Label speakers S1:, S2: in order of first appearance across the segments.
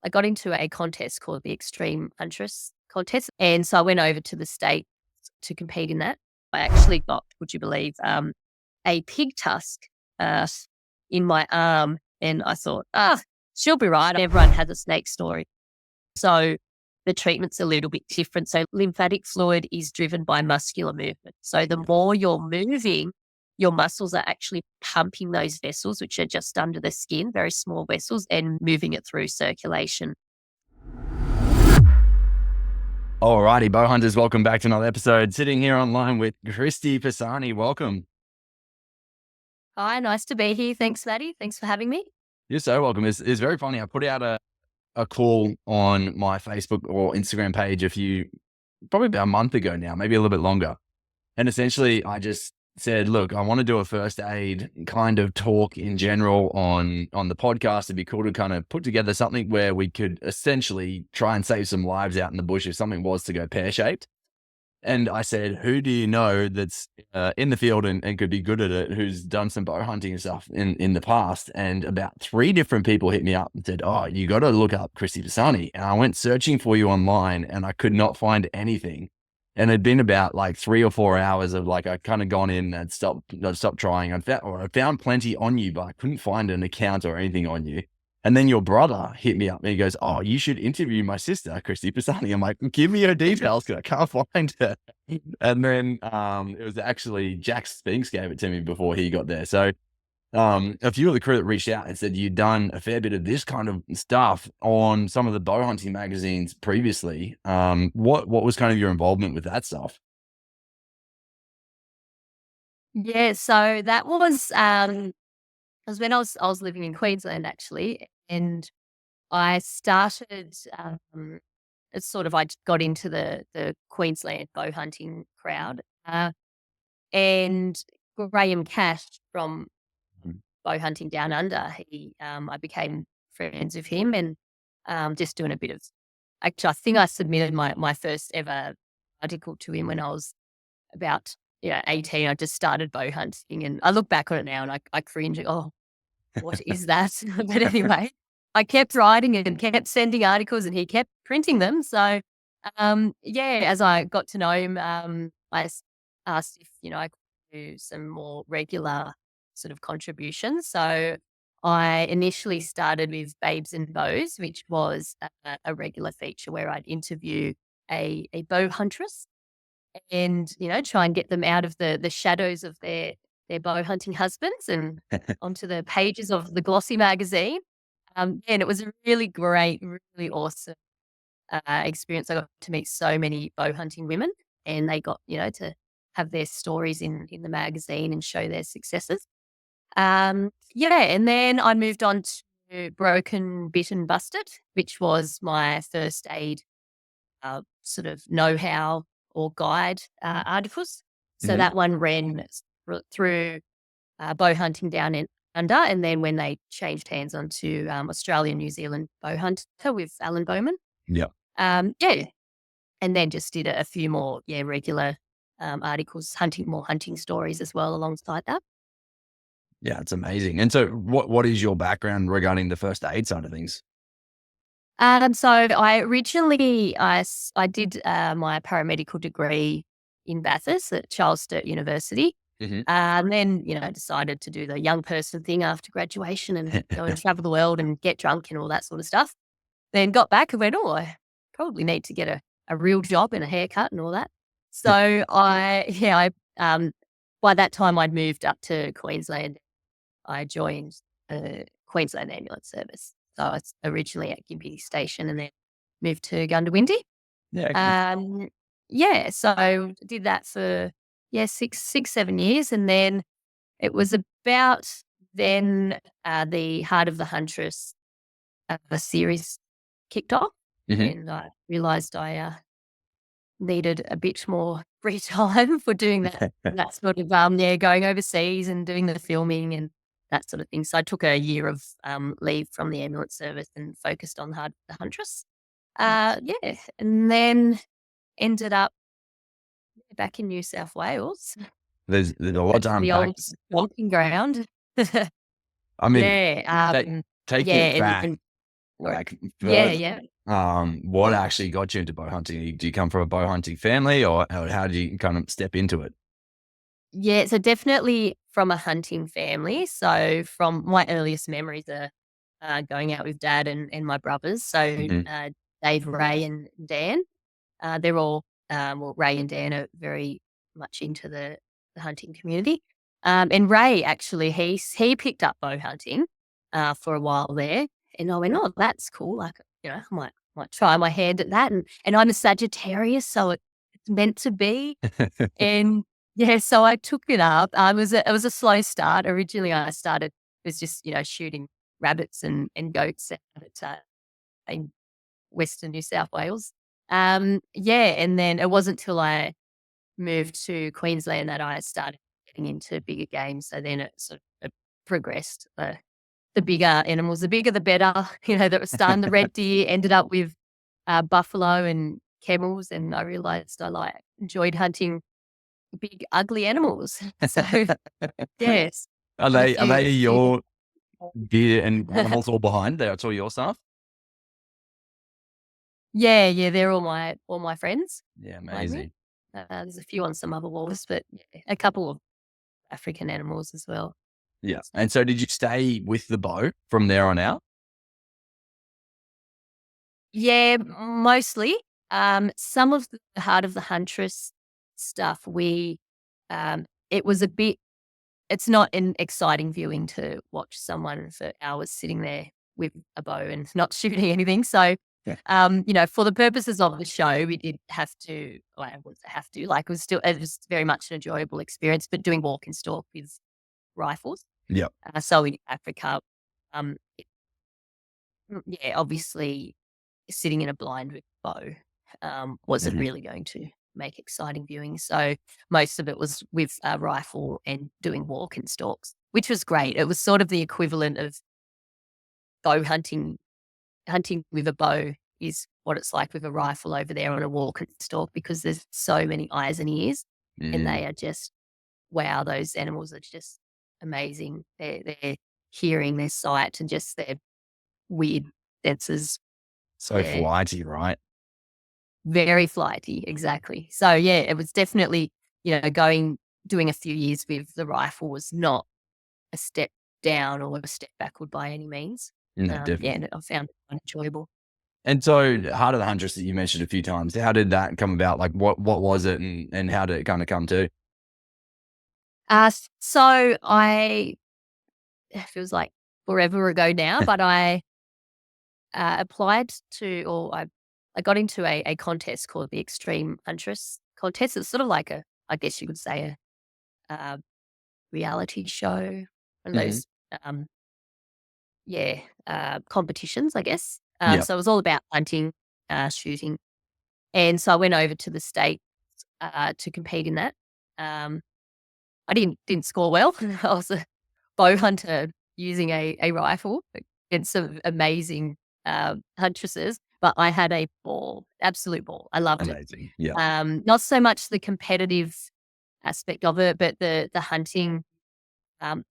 S1: I got into a contest called the Extreme Huntress contest. And so I went over to the state to compete in that. I actually got, would you believe, a pig tusk in my arm. And I thought, she'll be right. Everyone has a snake story. So the treatment's a little bit different. So lymphatic fluid is driven by muscular movement. So the more you're moving, your muscles are actually pumping those vessels, which are just under the skin, very small vessels, and moving it through circulation.
S2: Alrighty, Bowhunters, welcome back to another episode. Sitting here online with Christie Pisani. Welcome.
S1: Hi, nice to be here. Thanks, Matty. Thanks for having me.
S2: You're so welcome. It's very funny. I put out a call on my Facebook or Instagram page probably about a month ago now, maybe a little bit longer. And essentially, I just said, look, I want to do a first aid kind of talk in general on the podcast. It'd be cool to kind of put together something where we could essentially try and save some lives out in the bush if something was to go pear-shaped. And I said, who do you know that's in the field and could be good at it, who's done some bow hunting and stuff in the past? And about 3 different people hit me up and said, oh, you got to look up Christie Pisani. And I went searching for you online and I could not find anything. And it'd been about like 3 or 4 hours of like, I kind of gone in and I'd stopped trying. I found plenty on you, but I couldn't find an account or anything on you. And then your brother hit me up and he goes, oh, you should interview my sister, Christie Pisani. I'm like, give me her details because I can't find her. And then it was actually Jack Spinks gave it to me before he got there. So a few of the crew that reached out and said you'd done a fair bit of this kind of stuff on some of the bow hunting magazines previously. What was kind of your involvement with that stuff?
S1: Yeah, so that was when I was living in Queensland actually, and I started. It's sort of I got into the Queensland bow hunting crowd, and Graham Cash from Bow Hunting Down Under. I became friends with him, and just doing a bit of. Actually, I think I submitted my first ever article to him when I was about 18. I just started bow hunting, and I look back on it now and I cringe. Oh, what is that? But anyway, I kept writing and kept sending articles and he kept printing them. So, as I got to know him, I asked if, I could do some more regular sort of contributions. So I initially started with Babes and Bows, which was a regular feature where I'd interview a bow huntress and, try and get them out of the shadows of their bow hunting husbands and onto the pages of the glossy magazine. And it was a really great, really awesome experience. I got to meet so many bow hunting women and they got, to have their stories in the magazine and show their successes. And then I moved on to Broken, Bitten, Busted, which was my first aid sort of know-how or guide articles. So that one ran through bow hunting down in under, and then when they changed hands onto Australia, New Zealand Bowhunter with Alan Bowman.
S2: Yeah.
S1: And then just did a few more regular articles, more hunting stories as well alongside that.
S2: Yeah, it's amazing. And so what is your background regarding the first aid side of things?
S1: So I originally, I did my paramedical degree in Bathurst at Charles Sturt University.
S2: Mm-hmm.
S1: And then, decided to do the young person thing after graduation and go and travel the world and get drunk and all that sort of stuff. Then got back and went, I probably need to get a real job and a haircut and all that. So I by that time I'd moved up to Queensland. I joined the Queensland Ambulance Service. So I was originally at Gympie Station and then moved to Gundawindi.
S2: Yeah.
S1: So did that for 7 years. And then it was about then the Heart of the Huntress series kicked off.
S2: Mm-hmm.
S1: And I realised I needed a bit more free time for doing that sort of, going overseas and doing the filming and that sort of thing. So I took a year of leave from the ambulance service and focused on the Huntress. And then ended up back in New South Wales.
S2: There's a lot to unpack.
S1: The old walking ground.
S2: I mean, taking it back. Like,
S1: Yeah,
S2: first,
S1: yeah.
S2: what actually got you into bow hunting? Do you come from a bow hunting family, or how did you kind of step into it?
S1: Yeah, so definitely from a hunting family. So from my earliest memories are going out with dad and my brothers. So
S2: Mhm.
S1: Dave, Ray, and Dan. They're all well, Ray and Dan are very much into the hunting community. And Ray actually he picked up bow hunting for a while there, and I went, oh, that's cool. Like I might try my hand at that. And I'm a Sagittarius, so it's meant to be. And yeah, so I took it up. It was a slow start. Originally, I started it was just shooting rabbits and goats out in Western New South Wales. Yeah, and then it wasn't till I moved to Queensland that I started getting into bigger games. So then it sort of progressed. The bigger animals, the bigger the better. That was starting the red deer. Ended up with buffalo and camels, and I realised I enjoyed hunting big, ugly animals. So, yes,
S2: Are
S1: got a
S2: they
S1: a few
S2: your deer and animals all behind? That's all your stuff?
S1: Yeah, yeah, they're all my friends
S2: Yeah,
S1: behind me.
S2: amazing.
S1: There's a few on some other walls, but yeah, a couple of African animals as well.
S2: Yeah. And so did you stay with the bow from there on out?
S1: Yeah, mostly. Some of the Heart of the Huntress stuff, it was a bit it's not an exciting viewing to watch someone for hours sitting there with a bow and not shooting anything. So,
S2: Yeah.
S1: for the purposes of the show, we did have to, like, I wouldn't say have to, like, it was very much an enjoyable experience, but doing walk and stalk with rifles.
S2: Yep.
S1: So in Africa, um, yeah, obviously sitting in a blind with a bow wasn't
S2: Mhm.
S1: really going to make exciting viewing. So most of it was with a rifle and doing walk and stalks, which was great. It was sort of the equivalent of bow hunting. Hunting with a bow is what it's like with a rifle over there on a walk and stalk because there's so many eyes and ears, and
S2: Mm.
S1: they are just wow. Those animals are just amazing. Their hearing, their sight, and just their weird senses.
S2: So
S1: Yeah,
S2: flighty, right?
S1: very flighty, exactly. So, yeah, it was definitely, doing a few years with the rifle was not a step down or a step backward by any means.
S2: No,
S1: Yeah,
S2: definitely.
S1: and I found it quite enjoyable.
S2: And so Heart of the Huntress that you mentioned a few times, how did that come about? Like what was it and how did it kind of come to?
S1: So it feels like forever ago now, but I applied to, or I got into a contest called the Extreme Huntress contest. It's sort of like I guess you could say a reality show, one of
S2: Mhm.
S1: those, um, yeah, competitions, I guess.
S2: Yep.
S1: So it was all about hunting, shooting, and so I went over to the States to compete in that. Um, I didn't score well. I was a bow hunter using a rifle against some amazing huntresses, but I had a ball, absolute ball. I loved it.
S2: Amazing. Yeah.
S1: Not so much the competitive aspect of it, but the hunting.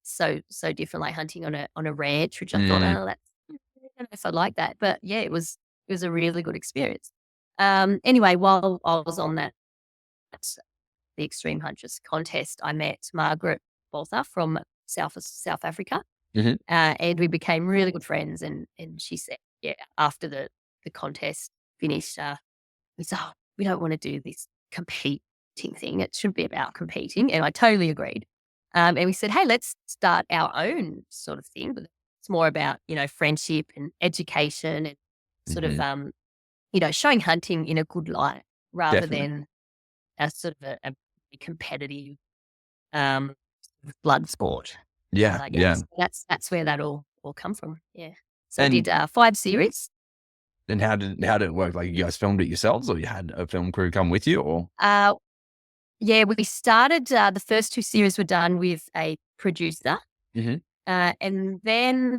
S1: So different, like hunting on a ranch, which I thought,
S2: Mm.
S1: oh, I don't know if I like that, but yeah, it was a really good experience. Anyway, while I was on the Extreme Huntress contest, I met Margaret Bolther from South Africa,
S2: Mhm.
S1: and we became really good friends. And she said, yeah, after the contest finished, we said, oh, we don't want to do this competing thing. It should be about competing. And I totally agreed. And we said, hey, let's start our own sort of thing. But it's more about, friendship and education and sort of,
S2: Mhm.
S1: showing hunting in a good light rather
S2: Definitely.
S1: than as sort of a competitive um, blood sport.
S2: Yeah.
S1: Yeah,
S2: Yeah.
S1: so that's where that all come from. Yeah. So I
S2: And
S1: did 5 series.
S2: how did it work? Like you guys filmed it yourselves, or you had a film crew come with you, or?
S1: Uh, Yeah, we started, the first 2 series were done with a producer,
S2: Mhm.
S1: and then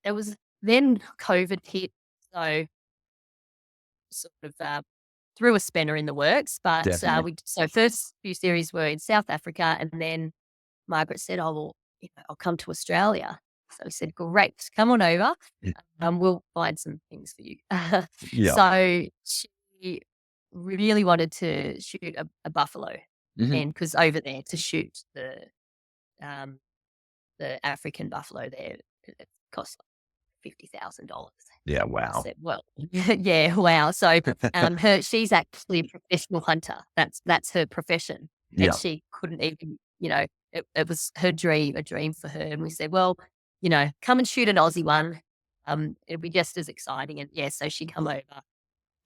S1: there was then COVID hit, so sort of, threw a spanner in the works, but,
S2: Definitely.
S1: first few series were in South Africa, and then Margaret said, "Oh, well, I'll come to Australia." So we said, great, come on over. We'll find some things for you.
S2: Yeah.
S1: So she really wanted to shoot a buffalo,
S2: Mhm.
S1: and because over there to shoot um, the African buffalo there, it costs like $50,000.
S2: Yeah.
S1: I
S2: Wow.
S1: said, well, yeah, wow. So she's actually a professional hunter. That's her profession, and
S2: Yeah.
S1: she couldn't even, it was her dream, a dream for her. And we said, well, come and shoot an Aussie one. It'll be just as exciting. And yeah, so she come over,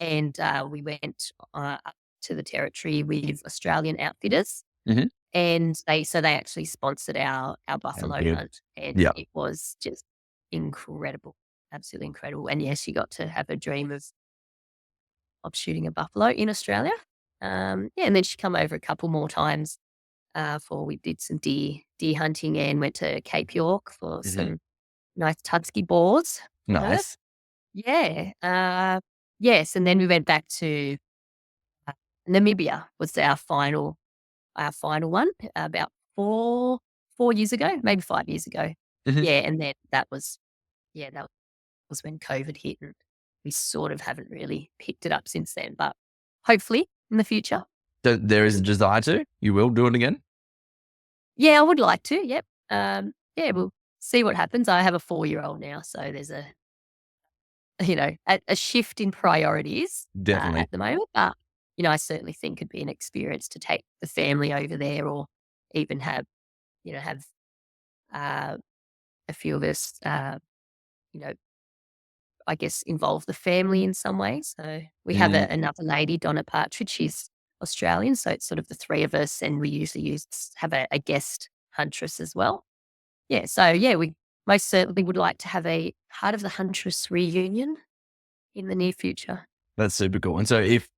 S1: and we went up to the territory with Australian outfitters,
S2: Mhm.
S1: and they actually sponsored our
S2: Oh,
S1: buffalo
S2: good.
S1: hunt, and
S2: Yeah.
S1: it was just incredible, absolutely incredible. And yes, she got to have a dream of shooting a buffalo in Australia. Yeah, and then she come over a couple more times for we did some deer hunting and went to Cape York for
S2: Mhm.
S1: some nice Tudsky boars for her.
S2: Nice.
S1: Yeah. Yes, and then we went back to uh, Namibia was our final one about 4 years ago, maybe 5 years ago.
S2: Mhm.
S1: Yeah, and then that was when COVID hit, and we sort of haven't really picked it up since then, but hopefully in the future.
S2: So there is a desire to? You will do it again?
S1: Yeah, I would like to, yep. Yeah, we'll see what happens. I have a 4-year-old now, so there's a shift in priorities
S2: Definitely.
S1: at the moment, but, I certainly think it'd be an experience to take the family over there, or even have, uh, a few of us, you know, I guess, involve the family in some way. So we have
S2: Mm.
S1: another lady, Donna Partridge. She's Australian, so it's sort of the three of us, and we usually have a guest huntress as well. Yeah, so yeah, we most certainly would like to have a Heart of the Huntress reunion in the near future.
S2: That's super cool. And so if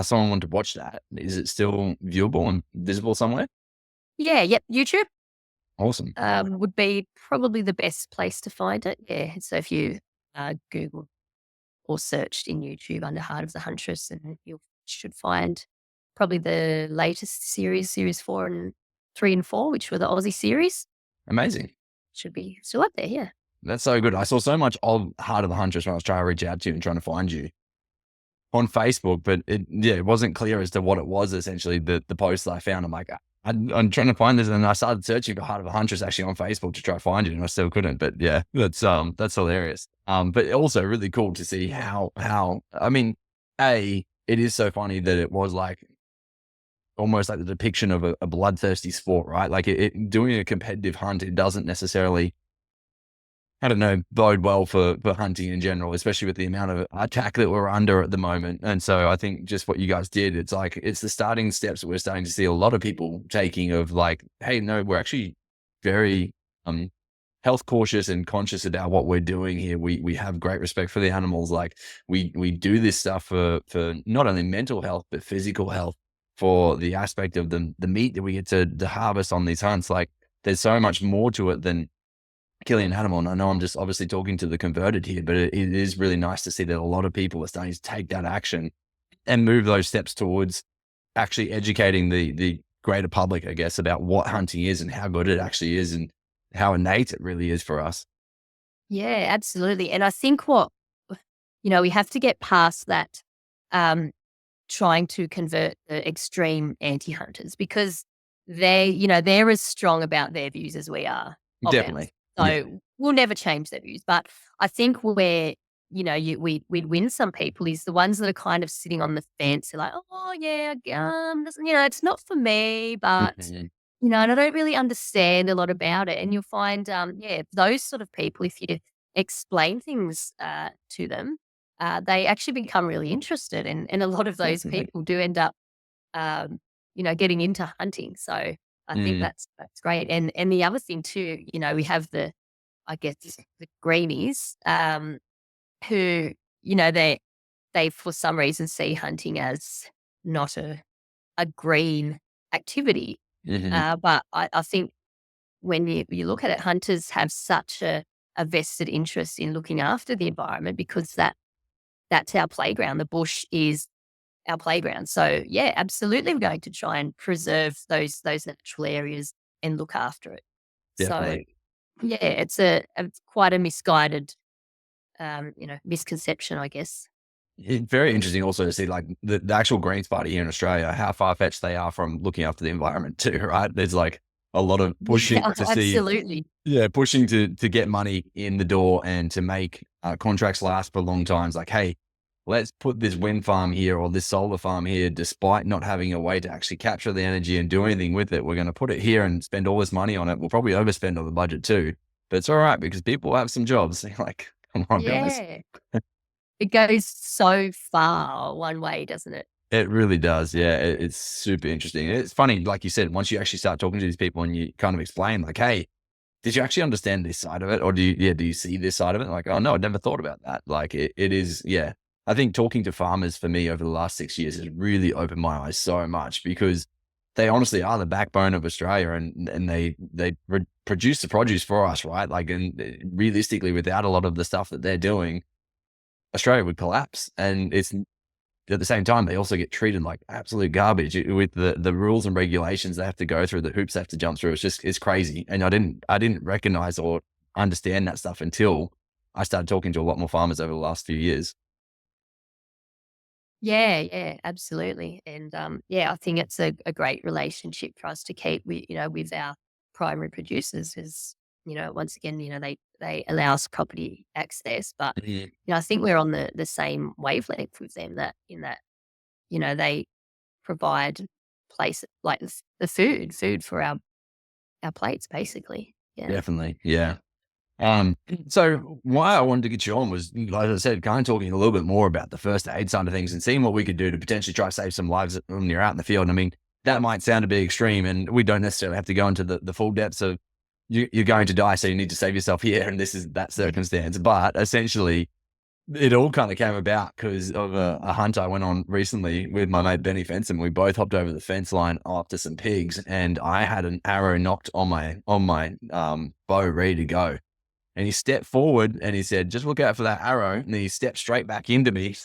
S2: someone wanted to watch that, is it still viewable and visible somewhere?
S1: Yeah, yep, YouTube
S2: Awesome.
S1: would be probably the best place to find it. Yeah, so if you Google or searched in YouTube under Heart of the Huntress, and you should find probably the latest series 4 and 3 and 4, which were the Aussie series.
S2: Amazing.
S1: Should be still up there, yeah.
S2: That's so good. I saw so much of Heart of the Huntress when I was trying to reach out to you and trying to find you on Facebook, but it wasn't clear as to what it was essentially, the post that I found. I'm like, I'm trying to find this, and I started searching for Heart of a Huntress actually on Facebook to try to find you, and I still couldn't. But yeah, that's hilarious. But also really cool to see how I mean, it is so funny that it was like almost like the depiction of a bloodthirsty sport, right? Like doing a competitive hunt, it doesn't necessarily, I don't know, bode well for hunting in general, especially with the amount of attack that we're under at the moment. And so I think just what you guys did, it's like, it's the starting steps that we're starting to see a lot of people taking of like, hey, no, we're actually very health cautious and conscious about what we're doing here. We have great respect for the animals. Like we do this stuff for not only mental health, but physical health, for the aspect of the meat that we get to harvest on these hunts. Like there's so much more to it than killing an animal. And I know I'm just obviously talking to the converted here, but it is really nice to see that a lot of people are starting to take that action and move those steps towards actually educating the greater public, I guess, about what hunting is and how good it actually is and how innate it really is for us.
S1: Yeah, absolutely. And I think we have to get past that, um, trying to convert the extreme anti-hunters, because they're as strong about their views as we are of ours.
S2: Definitely. Yeah.
S1: So we'll never change their views. But I think where, we'd win some people is the ones that are kind of sitting on the fence. They're like, oh yeah, it's not for me, but
S2: Mhm.
S1: and I don't really understand a lot about it. And you'll find, those sort of people, if you explain things to them, they actually become really interested. And a lot of those
S2: Definitely.
S1: people do end up, getting into hunting. So I think
S2: Mm.
S1: that's great. And the other thing too, we have I guess, the greenies, who, they for some reason see hunting as not a green activity.
S2: Mhm.
S1: But I think when you look at it, hunters have such a vested interest in looking after the environment, because that's our playground. The bush is our playground. So yeah, absolutely, we're going to try and preserve those natural areas and look after it. So
S2: Definitely.
S1: Yeah, it's quite a misguided, misconception, I guess.
S2: It's very interesting also to see like the actual Greens Party here in Australia, how far fetched they are from looking after the environment too, right? There's like a lot of pushing
S1: Yeah,
S2: to see,
S1: absolutely.
S2: yeah, pushing to get money in the door and to make contracts last for long times. Like, hey, let's put this wind farm here or this solar farm here, despite not having a way to actually capture the energy and do anything with it. We're going to put it here and spend all this money on it. We'll probably overspend on the budget too, but it's all right because people have some jobs. Like, come on, guys.
S1: Yeah. It goes so far one way, doesn't it?
S2: It really does. Yeah. It's super interesting. It's funny, like you said, once you actually start talking to these people and you kind of explain, like, hey, did you actually understand this side of it? Or do you see this side of it? Like, oh no, I'd never thought about that. Like it is, yeah. I think talking to farmers for me over the last 6 years has really opened my eyes so much because they honestly are the backbone of Australia and they produce the produce for us, right? Like, and realistically, without a lot of the stuff that they're doing, Australia would collapse. And it's at the same time, they also get treated like absolute garbage with the rules and regulations they have to go through, the hoops they have to jump through. It's crazy. And I didn't recognize or understand that stuff until I started talking to a lot more farmers over the last few years.
S1: Yeah, yeah, absolutely. And yeah, I think it's a great relationship for us to keep with our primary producers is, once again, they allow us property access, but
S2: Mhm.
S1: I think we're on the same wavelength with them that in that, they provide place like the food for our plates basically. Yeah.
S2: Definitely. Yeah. So why I wanted to get you on was, like I said, kind of talking a little bit more about the first aid side of things and seeing what we could do to potentially try to save some lives when you're out in the field. I mean, that might sound a bit extreme and we don't necessarily have to go into the full depths of you're going to die, so you need to save yourself here. And this is that circumstance. But essentially, it all kind of came about because of a hunt I went on recently with my mate Benny Fenson. We both hopped over the fence line after some pigs, and I had an arrow knocked on my bow ready to go. And he stepped forward and he said, "Just look out for that arrow." And then he stepped straight back into me,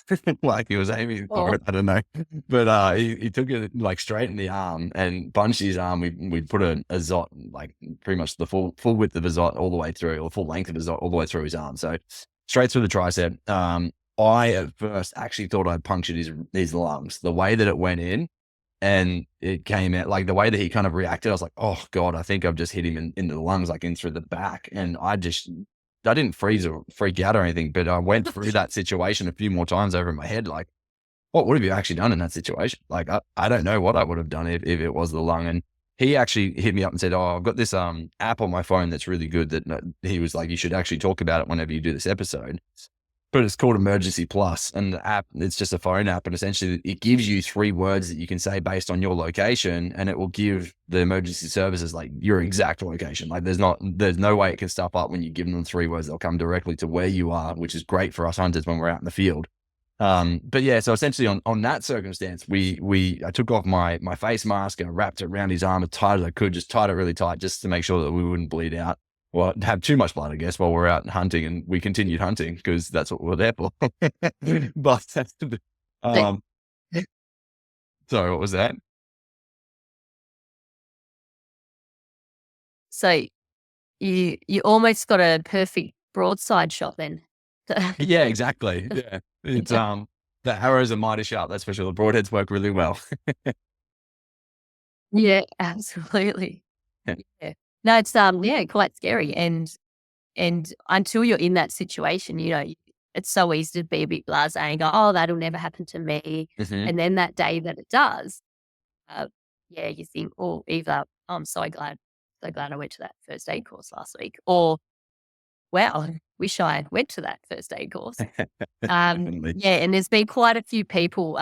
S2: like he was aiming for
S1: Oh,
S2: it. I don't know, but he took it like straight in the arm and punched his arm. We put a zot, like pretty much the full width of a zot all the way through, or full length of a zot all the way through his arm. So straight through the tricep. I at first actually thought I'd punctured his lungs. The way that it went in, and it came out like the way that he kind of reacted, I was like, "Oh God, I think I've just hit him into the lungs, like in through the back." And I didn't freeze or freak out or anything, but I went through that situation a few more times over in my head. Like, what would have you actually done in that situation? Like, I don't know what I would have done if it was the lung. And he actually hit me up and said, "Oh, I've got this app on my phone that's really good." That he was like, "You should actually talk about it whenever you do this episode." But it's called Emergency Plus, and the app, it's just a phone app, and essentially it gives you 3 words that you can say based on your location, and it will give the emergency services like your exact location. Like there's no way it can stuff up when you give them 3 words. They'll come directly to where you are, which is great for us hunters when we're out in the field. But yeah, so essentially on that circumstance, I took off my face mask and I wrapped it around his arm as tight as I could, just tied it really tight, just to make sure that we wouldn't bleed out. Well, have too much blood, I guess, while we're out hunting, and we continued hunting because that's what we're there for. But
S1: so
S2: um, sorry, what was that?
S1: so you almost got a perfect broadside shot then.
S2: Yeah, exactly. Yeah, it's the arrows are mighty sharp. That's for sure. The broadheads work really well.
S1: Yeah, absolutely. Yeah. No, it's yeah, quite scary. And until you're in that situation, it's so easy to be a bit blasé and go, "Oh, that'll never happen to me."
S2: Mhm.
S1: And then that day that it does, yeah, you think, "Oh, either I'm so glad I went to that first aid course last week," or "Wow, I wish I went to that first aid course."
S2: Definitely.
S1: Yeah, and there's been quite a few people.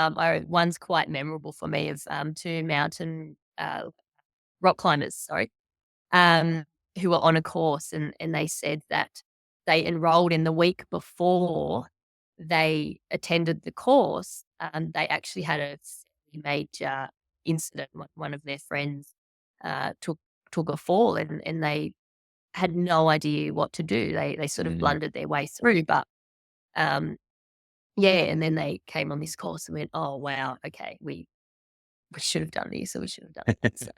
S1: One's quite memorable for me of 2 mountain rock climbers, sorry, um, who were on a course, and they said that they enrolled in the week before they attended the course. They actually had a fairly major incident. One of their friends took a fall, and they had no idea what to do. They sort of
S2: Mm.
S1: blundered their way through, but um, yeah, and then they came on this course and went, "Oh wow, okay, we should have done this or we should have done that." So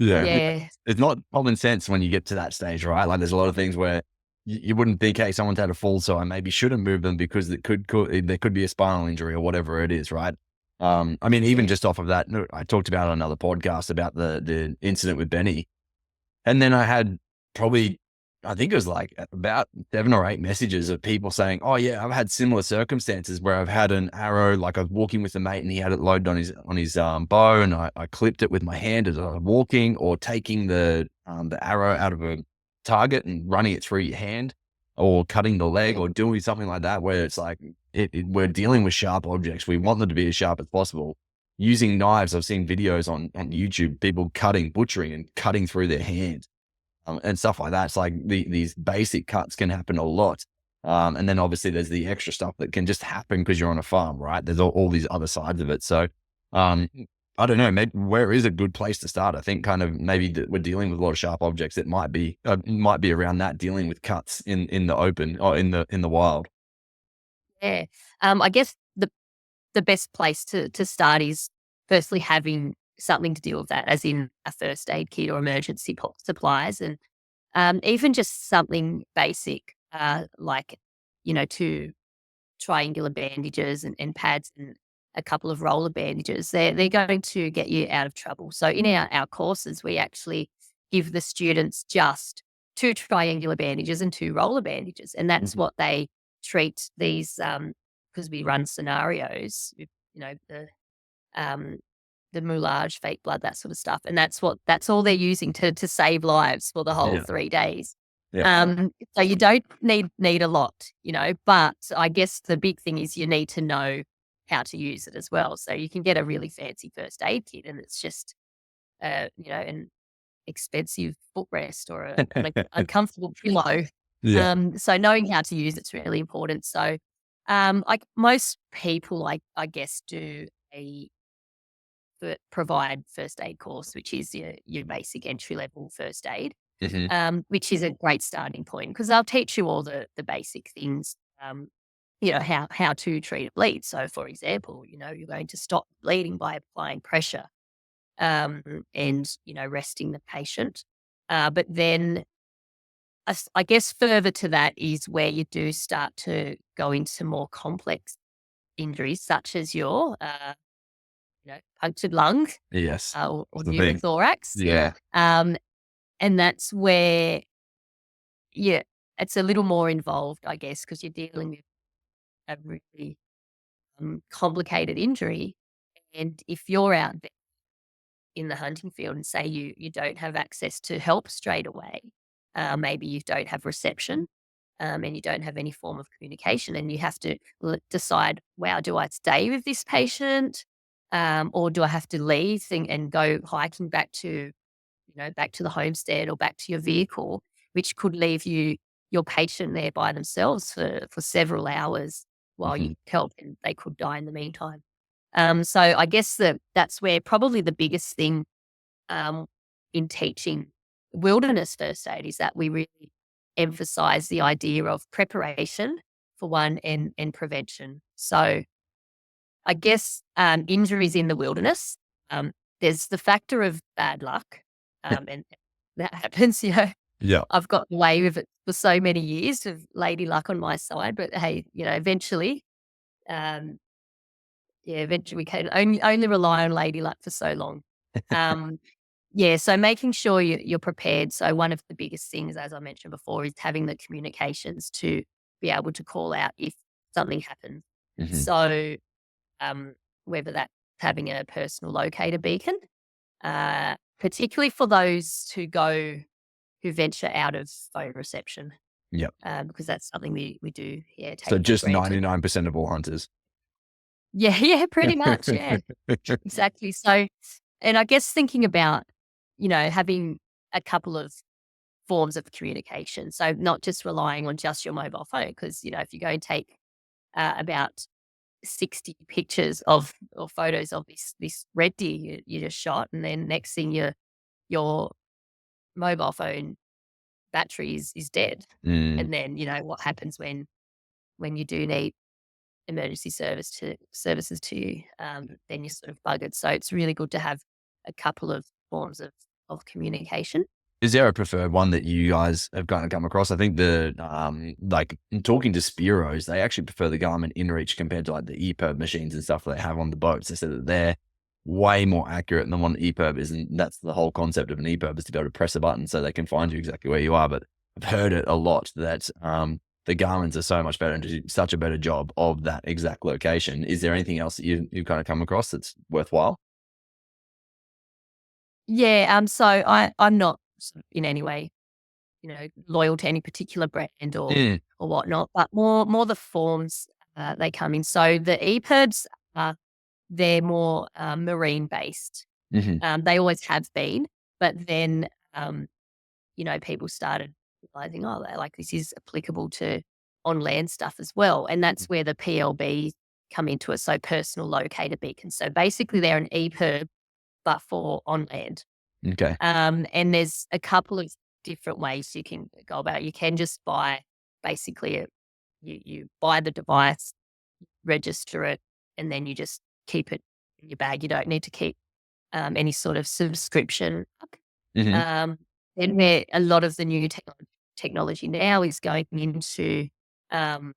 S2: Yeah.
S1: Yeah.
S2: It's not common sense when you get to that stage, right? Like there's a lot of things where you wouldn't think, hey, someone's had a fall, so I maybe shouldn't move them because there could be a spinal injury or whatever it is, right? I mean, even
S1: Yeah.
S2: just off of that, no, I talked about on another podcast about the incident with Benny. And then I had probably, I think it was like about 7 or 8 messages of people saying, "Oh yeah, I've had similar circumstances where I've had an arrow, like I was walking with a mate and he had it loaded on his bow, and I clipped it with my hand as I was walking, or taking the arrow out of a target and running it through your hand, or cutting the leg, or doing something like that, where it's like we're dealing with sharp objects. We want them to be as sharp as possible." Using knives, I've seen videos on YouTube, people butchering and cutting through their hand, and stuff like that. It's like these basic cuts can happen a lot. And then obviously there's the extra stuff that can just happen because you're on a farm, right? There's all these other sides of it. So, I don't know, maybe where is a good place to start? I think kind of maybe that we're dealing with a lot of sharp objects. It might be around that, dealing with cuts in the open or in the wild.
S1: Yeah. I guess the best place to start is firstly having something to deal with that, as in a first aid kit or emergency supplies, and even just something basic, like, two triangular bandages and pads and a couple of roller bandages. They're going to get you out of trouble. So in our courses, we actually give the students just 2 triangular bandages and 2 roller bandages, and that's
S2: Mhm.
S1: what they treat these, because we run scenarios with, um, the moulage, fake blood, that sort of stuff, and that's all they're using to save lives for the whole
S2: Yeah.
S1: 3 days.
S2: Yeah.
S1: So you don't need a lot, but I guess the big thing is you need to know how to use it as well. So you can get a really fancy first aid kit, and it's just, an expensive footrest or an uncomfortable pillow.
S2: Yeah.
S1: So knowing how to use it's really important. So, like most people, I guess, do a provide first aid course, which is your basic entry level first aid,
S2: Mhm.
S1: which is a great starting point because they'll teach you all the basic things. How to treat a bleed. So, for example, you're going to stop bleeding by applying pressure, and resting the patient. But then, I guess further to that is where you do start to go into more complex injuries, such as your punctured lung,
S2: Yes.
S1: or
S2: That's the thing.
S1: pneumothorax.
S2: Yeah.
S1: Um, and that's where, yeah, it's a little more involved, I guess, because you're dealing with a really complicated injury. And if you're out there in the hunting field and say you don't have access to help straight away, maybe you don't have reception, and you don't have any form of communication, and you have to decide, wow, do I stay with this patient, or do I have to leave and go hiking back to the homestead or back to your vehicle, which could leave your patient there by themselves for several hours while you
S2: Mhm.
S1: help, and they could die in the meantime. So I guess that's where probably the biggest thing, um, in teaching wilderness first aid is that we really emphasize the idea of preparation for one, and prevention. So I guess, injuries in the wilderness, there's the factor of bad luck, and that happens.
S2: Yeah.
S1: I've got away with it for so many years of lady luck on my side, but hey, eventually, um, yeah, eventually we can only rely on lady luck for so long. Um, yeah, so making sure you're prepared. So one of the biggest things, as I mentioned before, is having the communications to be able to call out if something happens.
S2: Mhm.
S1: So, whether that's having a personal locator beacon, particularly for those who venture out of phone reception,
S2: Yep.
S1: because that's something we do, yeah,
S2: So
S1: take for
S2: just
S1: granted.
S2: 99% of all hunters.
S1: Yeah, yeah, pretty much, yeah, exactly. So, and I guess thinking about, having a couple of forms of communication. So not just relying on just your mobile phone, because, if you go and take, about 60 pictures of or photos of this red deer you just shot, and then next thing your mobile phone battery is dead.
S2: Mm.
S1: And then, what happens when you do need emergency services to you, then you're sort of buggered. So it's really good to have a couple of forms of of communication.
S2: Is there a preferred one that you guys have kind of come across? I think like in talking to Spiros, they actually prefer the Garmin InReach compared to like the EPIRB machines and stuff that they have on the boats. They said that they're way more accurate than what an EPIRB is. And that's the whole concept of an EPIRB, is to be able to press a button so they can find you exactly where you are. But I've heard it a lot that the Garmin's are so much better and do such a better job of that exact location. Is there anything else that you've kind of come across that's worthwhile?
S1: Yeah, so I'm not sort of in any way, loyal to any particular brand
S2: Mm.
S1: or whatnot, but more the forms they come in. So the EPIRBs, they're more marine based.
S2: Hmm.
S1: They always have been, but then people started realizing, oh, like this is applicable to on land stuff as well, and that's where the PLB come into it. So personal locator beacons. So basically, they're an EPIRB but for on land.
S2: Okay.
S1: And there's a couple of different ways you can go about it. You can just buy basically you buy the device, register it, and then you just keep it in your bag. You don't need to keep any sort of subscription.
S2: Hmm.
S1: Um, then where a lot of the new technology now is going into um,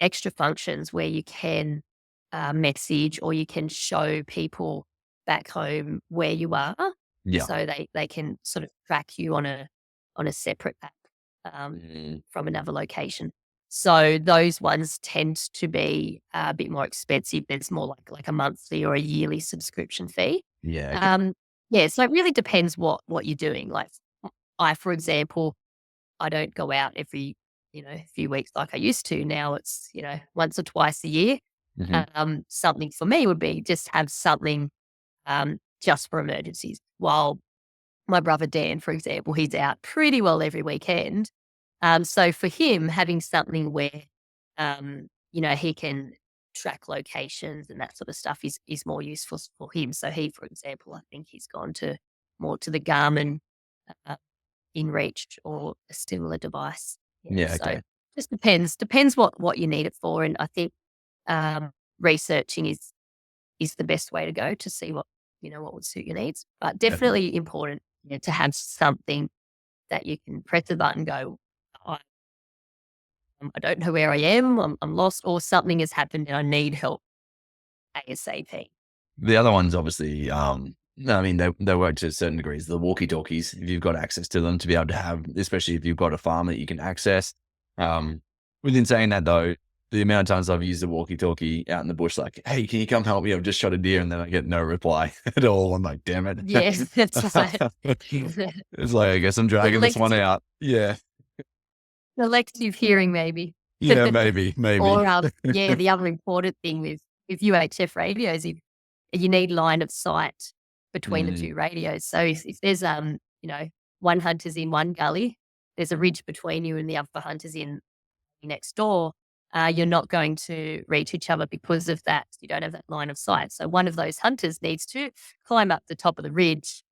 S1: extra functions where you can message or you can show people back home where you are,
S2: Yeah.
S1: so they can sort of track you on a separate app
S2: Mm.
S1: from another location. So those ones tend to be a bit more expensive. There's more like a monthly or a yearly subscription fee.
S2: Yeah. Okay.
S1: Um, yeah, so it really depends what you're doing. Like for example, I don't go out every, few weeks like I used to. Now it's, once or twice a year.
S2: Hmm.
S1: Something for me would be just have something just for emergencies. While my brother Dan, for example, he's out pretty well every weekend. So for him, having something where, he can track locations and that sort of stuff is more useful for him. So he, for example, I think he's gone to more to the Garmin uh, InReach or a similar device. Yeah,
S2: Yeah.
S1: so
S2: Okay.
S1: just depends what you need it for, and I think researching is the best way to go to see what would suit your needs. But
S2: Definitely.
S1: definitely important, to have something that you can press a button, go, I, I don't know where I am, I'm lost, or something has happened and I need help ASAP.
S2: The other ones, obviously, I mean, they work to certain degrees. The walkie talkies, if you've got access to them, to be able to have, especially if you've got a farm that you can access. Um, Within saying that, though, the amount of times I've used a walkie talkie out in the bush, like, hey, can you come help me? I've just shot a deer, and then I get no reply at all. I'm like, damn it.
S1: Yes, that's right.
S2: It's like, I guess I'm dragging this one
S1: Selective,
S2: out. Yeah.
S1: selective hearing, maybe.
S2: Yeah, maybe,
S1: Or,
S2: maybe.
S1: yeah, the other important thing with UHF radios, if you need line of sight between the
S2: Mm,
S1: two radios. So if there's, one hunter's in one gully, there's a ridge between you and the other hunter's in next door, you're not going to reach each other because of that. You don't have that line of sight. So one of those hunters needs to climb up the top of the ridge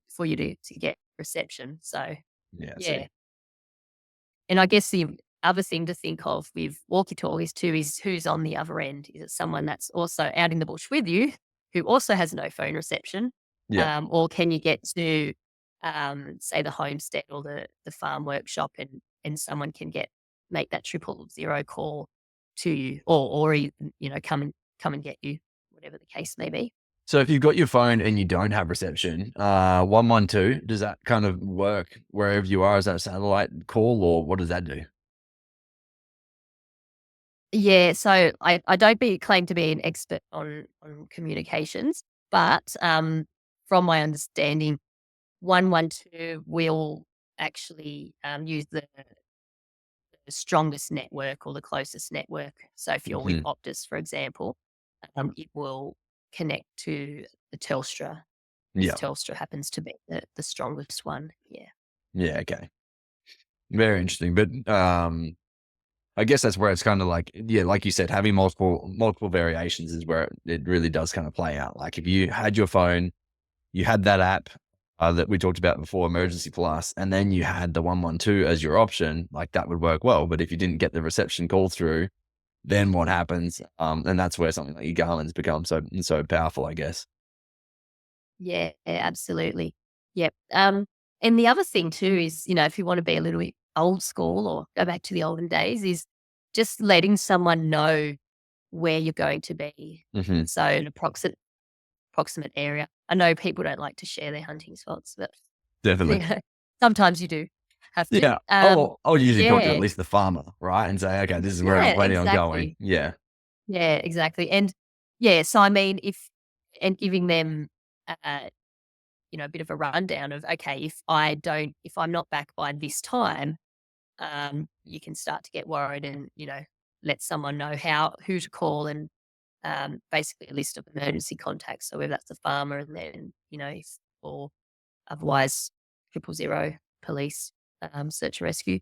S1: for you to get reception. So
S2: yeah,
S1: yeah,
S2: see.
S1: and I guess the other thing to think of with walkie-talkies too is who's on the other end. Is it someone that's also out in the bush with you who also has no phone reception?
S2: Yeah.
S1: Or can you get to, say, the homestead or the farm workshop and someone can make that 000 call to you or even, come and get you, whatever the case may be.
S2: So if you've got your phone and you don't have reception, 112, does that kind of work wherever you are? Is that a satellite call, or what does that do?
S1: Yeah, so I don't claim to be an expert on communications, but from my understanding, 112 will actually use the strongest network or the closest network. So if you're with
S2: Hmm.
S1: Optus, for example, it will connect to the Telstra, as
S2: Yeah.
S1: Telstra happens to be the strongest one. Yeah.
S2: Yeah. Okay. Very interesting. But I guess that's where it's kind of like, yeah, like you said, having multiple variations is where it really does kind of play out. Like if you had your phone, you had that app that we talked about before, Emergency Plus, and then you had the 112 as your option, like that would work well. But if you didn't get the reception call through, then what happens? And that's where something like your Garmin's become so powerful, I guess.
S1: Yeah, absolutely. Yep. And the other thing too is, if you want to be a little bit old school or go back to the olden days, is just letting someone know where you're going to be.
S2: Mm-hmm.
S1: So an approximate area. I know people don't like to share their hunting spots, but
S2: Definitely.
S1: sometimes you do have to.
S2: Yeah. I'll usually talk to at
S1: Yeah.
S2: least the farmer, right? And say, okay, this is where I'm
S1: Yeah,
S2: planning on going.
S1: exactly.
S2: Yeah.
S1: Yeah, exactly. And yeah, so I mean, and giving them, a bit of a rundown of, okay, if I'm not back by this time, you can start to get worried and, let someone know who to call and basically a list of emergency contacts. So whether that's the farmer and then, or otherwise 000 police, search and rescue.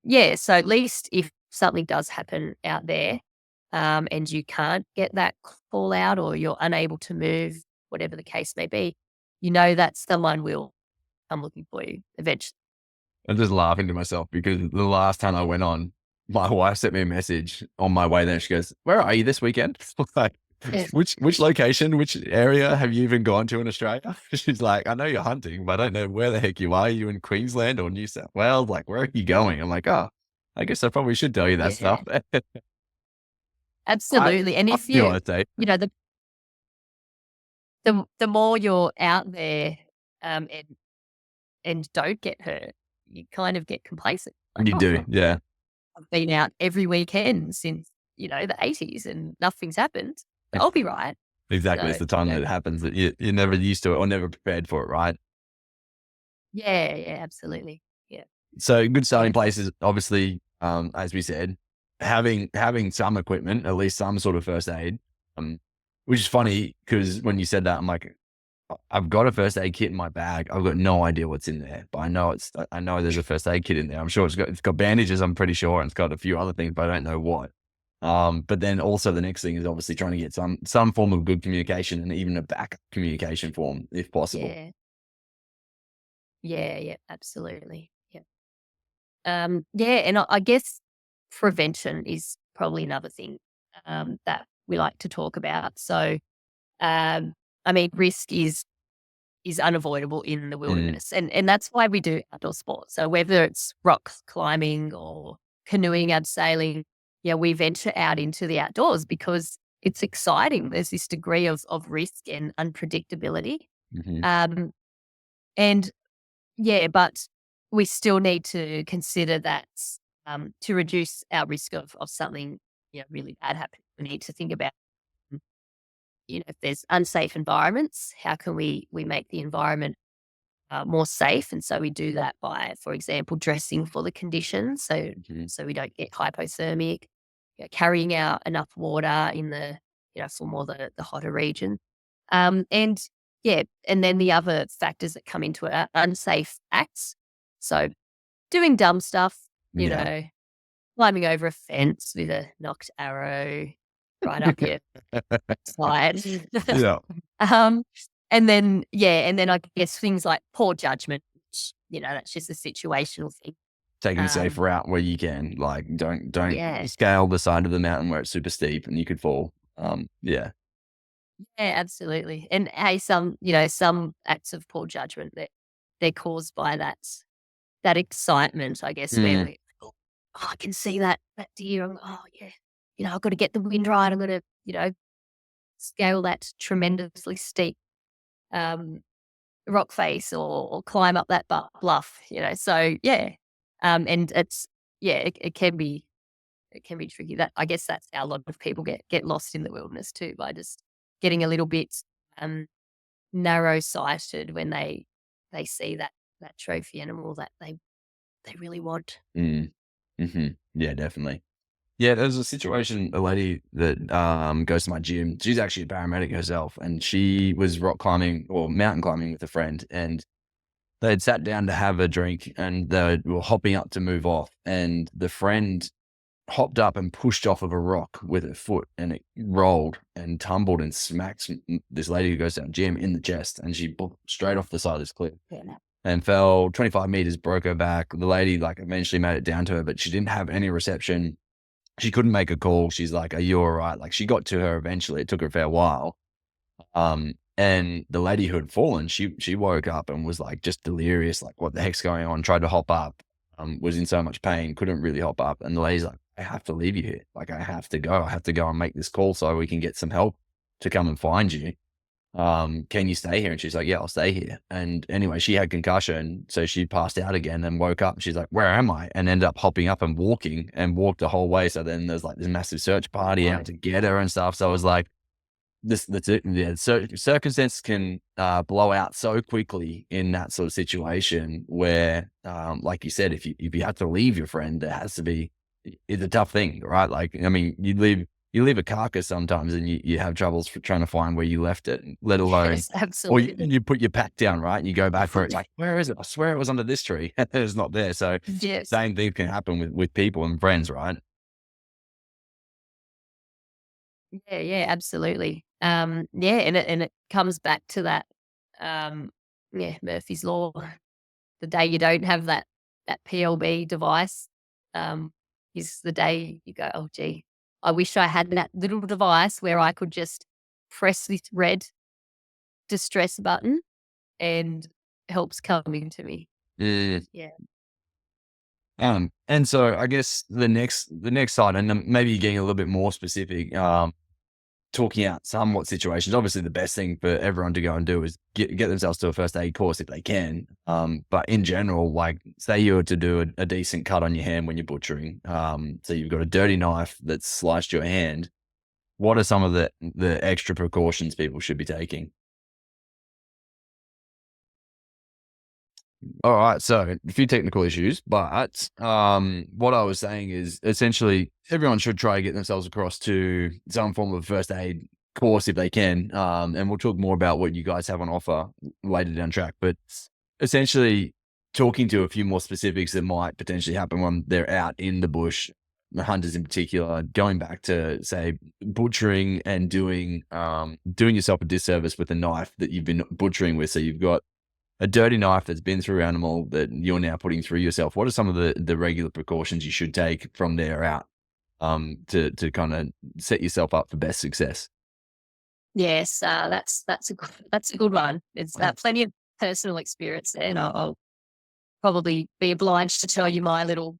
S1: Yeah, so at least if something does happen out there, and you can't get that call out or you're unable to move, whatever the case may be, that someone will come looking for you eventually.
S2: I'm just laughing to myself because the last time I went on, my wife sent me a message on my way there. She goes, "Where are you this weekend?" Like,
S1: Yeah.
S2: which location, which area have you even gone to in Australia? She's like, "I know you're hunting, but I don't know where the heck you are. Are you in Queensland or New South Wales? Like, where are you going?" I'm like, "Oh, I guess I probably should tell you that
S1: Yeah,
S2: stuff." I
S1: absolutely. And
S2: I
S1: if
S2: feel it, Dave.
S1: the more you're out there, and don't get hurt, you kind of get complacent. Like,
S2: You do,
S1: oh,
S2: yeah.
S1: I've been out every weekend since, the 80s and nothing's happened.
S2: Ex
S1: I'll be right.
S2: exactly, it's
S1: So,
S2: the time that it happens that you're never used to it or never prepared for it, right?
S1: yeah, yeah, absolutely. Yeah,
S2: So good starting
S1: yeah,
S2: place is obviously, as we said, having some equipment, at least some sort of first aid. Which is funny because when you said that, I'm like, I've got a first aid kit in my bag. I've got no idea what's in there, but I know there's a first aid kit in there. I'm sure it's got bandages. I'm pretty sure, and it's got a few other things, but I don't know what. But then also the next thing is obviously trying to get some form of good communication and even a backup communication form if possible.
S1: yeah, yeah, yeah, absolutely. Yeah. Yeah, and I guess prevention is probably another thing, that we like to talk about. So, I mean, risk is unavoidable in the
S2: Mm,
S1: wilderness. And that's why we do outdoor sports. So whether it's rock climbing or canoeing, abseiling, yeah, we venture out into the outdoors because it's exciting. There's this degree of risk and unpredictability.
S2: mhm.
S1: Um, and yeah, but we still need to consider that, to reduce our risk of something, really bad happening. We need to think about, if there's unsafe environments, how can we make the environment more safe. And so we do that by, for example, dressing for the conditions. So,
S2: Mhm.
S1: so we don't get hypothermic, carrying out enough water in the, for more the hotter region. And yeah, and then the other factors that come into it are unsafe acts. So doing dumb stuff, you
S2: Yeah.
S1: know, climbing over a fence with a knocked arrow right up your side.
S2: Yeah.
S1: Um, and then I guess things like poor judgment, which, that's just a situational thing.
S2: Taking a safe
S1: Um,
S2: route where you can, like, don't
S1: yeah,
S2: scale the side of the mountain where it's super steep and you could fall. Yeah.
S1: yeah, absolutely. And hey, some acts of poor judgment that they're caused by that excitement, I guess, where
S2: Mm,
S1: we, oh, I can see that deer. Oh yeah, I've got to get the wind right. I'm going to, scale that tremendously steep, um, rock face or climb up that bluff, So yeah, and it's yeah, it can be tricky. That I guess that's how a lot of people get lost in the wilderness too by just getting a little bit um, narrow sighted when they see that trophy animal that they really want.
S2: mm, yeah, definitely. Yeah, there's a situation, a lady that goes to my gym. She's actually a paramedic herself, and she was rock climbing or mountain climbing with a friend, and they had sat down to have a drink, and they were hopping up to move off, and the friend hopped up and pushed off of a rock with her foot, and it rolled and tumbled and smacked this lady who goes to our gym in the chest, and she booked straight off the side of this cliff
S1: Yeah.
S2: and fell 25 meters, broke her back. The lady like eventually made it down to her, but she didn't have any reception. She couldn't make a call. She's like, "Are you all right?" Like she got to her eventually. It took her a fair while. And the lady who had fallen, she woke up and was like just delirious, like what the heck's going on? Tried to hop up, was in so much pain, couldn't really hop up. And the lady's like, I have to leave you here. Like I have to go. I have to go and make this call so we can get some help to come and find you. Can you stay here? And she's like, yeah, I'll stay here. And anyway, she had concussion. So she passed out again and woke up. And she's like, where am I? And ended up hopping up and walked the whole way. So then there's like this massive search party out to get her and stuff. So I was like, circumstance can blow out so quickly in that sort of situation where, like you said, if you have to leave your friend, there has to be, it's a tough thing, right? Like, I mean, you leave a carcass sometimes and you have troubles for trying to find where you left it, let alone,
S1: Yes,
S2: or
S1: absolutely.
S2: you put your pack down, right? And you go back for it. It's like, where is it? I swear it was under this tree. It's not there. So
S1: Yes.
S2: same thing can happen with people and friends, right?
S1: Yeah, absolutely. Yeah, and it comes back to that, Murphy's Law. The day you don't have that PLB device, um, is the day you go, "Oh, gee, I wish I had that little device where I could just press this red distress button and help's coming to me."
S2: Yeah.
S1: Yeah.
S2: And so I guess the next side, and then maybe getting a little bit more specific, talking out somewhat situations. Obviously, the best thing for everyone to go and do is get themselves to a first aid course if they can. But in general, like say you were to do a decent cut on your hand when you're butchering, so you've got a dirty knife that's sliced your hand. What are some of the extra precautions people should be taking? All right, so a few technical issues, but what I was saying is essentially everyone should try to get themselves across to some form of first aid course if they can. And we'll talk more about what you guys have on offer later down track. But essentially, talking to a few more specifics that might potentially happen when they're out in the bush, the hunters in particular, going back to say butchering and doing yourself a disservice with a knife that you've been butchering with. So you've got a dirty knife that's been through animal that you're now putting through yourself. What are some of the regular precautions you should take from there out, to kind of set yourself up for best success?
S1: Yes, that's a good one. It's, plenty of personal experience there, and I'll probably be obliged to tell you my little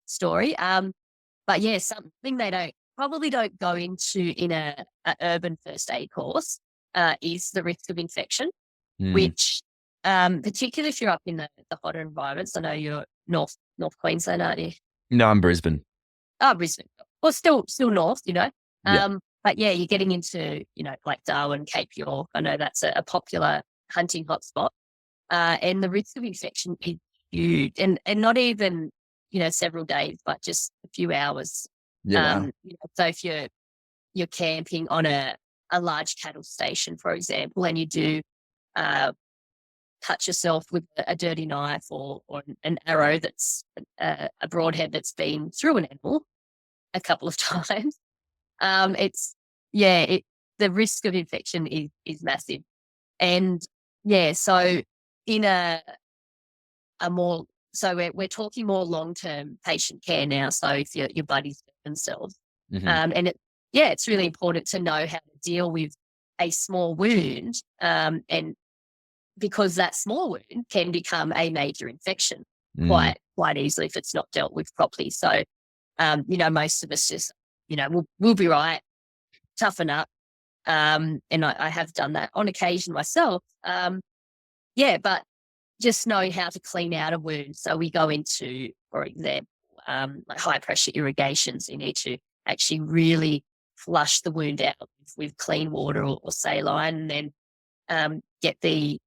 S1: story. But yeah, something they probably don't go into in a urban first aid course, is the risk of infection,
S2: Mm.
S1: which, particularly if you're up in the hotter environments. I know you're North Queensland, aren't you?
S2: No, I'm Brisbane.
S1: Oh, Brisbane. Well, still north, you know.
S2: Yeah.
S1: But yeah, you're getting into, like Darwin, Cape York. I know that's a popular hunting hotspot. And the risk of infection is huge, and not even, several days, but just a few hours.
S2: Yeah. Wow.
S1: So if you're camping on a large cattle station, for example, and you do touch yourself with a dirty knife or an arrow that's a broadhead that's been through an animal a couple of times, it's the risk of infection is massive. And yeah, so in a more, so we're talking more long-term patient care now. So if your buddies themselves,
S2: Mhm.
S1: and it's really important to know how to deal with a small wound, and because that small wound can become a major infection
S2: Mm.
S1: quite easily if it's not dealt with properly. So, most of us just, we'll be right, toughen up. And I have done that on occasion myself. But just knowing how to clean out a wound. So we go into, for example, like high pressure irrigation. So you need to actually really flush the wound out with clean water or saline, and then get the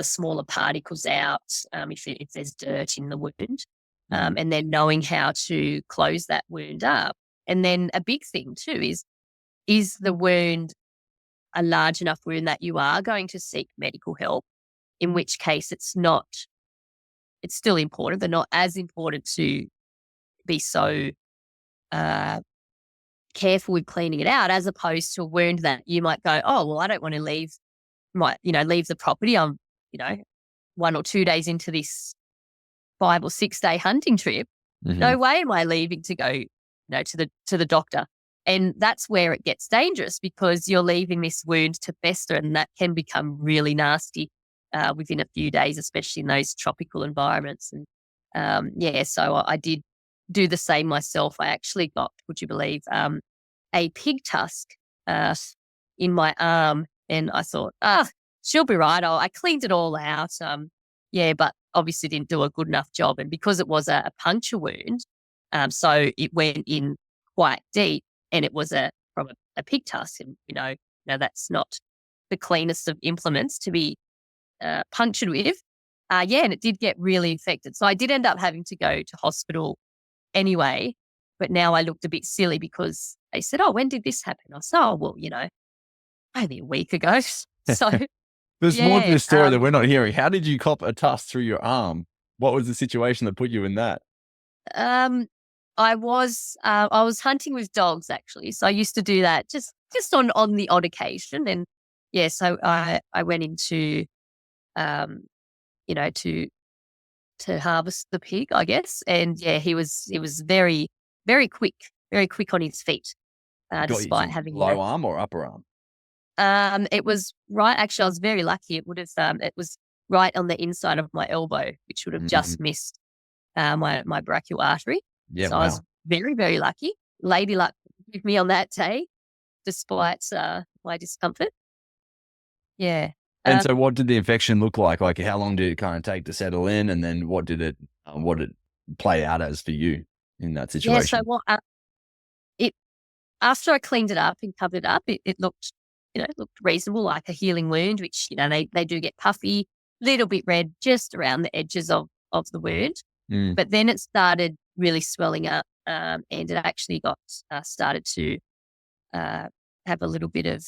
S1: smaller particles out, if there's dirt in the wound, and then knowing how to close that wound up. And then a big thing too is the wound a large enough wound that you are going to seek medical help, in which case it's still important, but not as important to be so careful with cleaning it out, as opposed to a wound that you might go, oh, well, I don't want to leave the property. I'm, 1 or 2 days into this 5 or 6 day hunting trip.
S2: Mhm.
S1: No way am I leaving to go, to the doctor. And that's where it gets dangerous because you're leaving this wound to fester, and that can become really nasty within a few days, especially in those tropical environments. And so I did do the same myself. I actually got, would you believe, a pig tusk uh, in my arm, and I thought, she'll be right. I cleaned it all out. But obviously didn't do a good enough job. And because it was a puncture wound, so it went in quite deep, and it was from a pig tusk, and that's not the cleanest of implements to be punctured with. And it did get really infected. So I did end up having to go to hospital anyway. But now I looked a bit silly because they said, "Oh, when did this happen?" I said, "Oh, well, only a week ago." So
S2: there's more to this story that we're not hearing. How did you cop a tusk through your arm? What was the situation that put you in that?
S1: I was hunting with dogs actually, so I used to do that just on the odd occasion, and so I went into to harvest the pig, I guess, and he was very very quick on his feet, despite having
S2: low arm or upper arm.
S1: It was right. Actually, I was very lucky. It was right on the inside of my elbow, which would have just missed my brachial artery.
S2: Yeah,
S1: so I was very, very lucky. Lady luck with me on that day, despite my discomfort. Yeah.
S2: And so what did the infection look like? Like how long did it kind of take to settle in? And then what did it play out as for you in that situation?
S1: Yeah, so after I cleaned it up and covered it up, it looked, looked reasonable, like a healing wound, which, they do get puffy, little bit red just around the edges of the wound. But then it started really swelling up, and it actually got started to have a little bit of,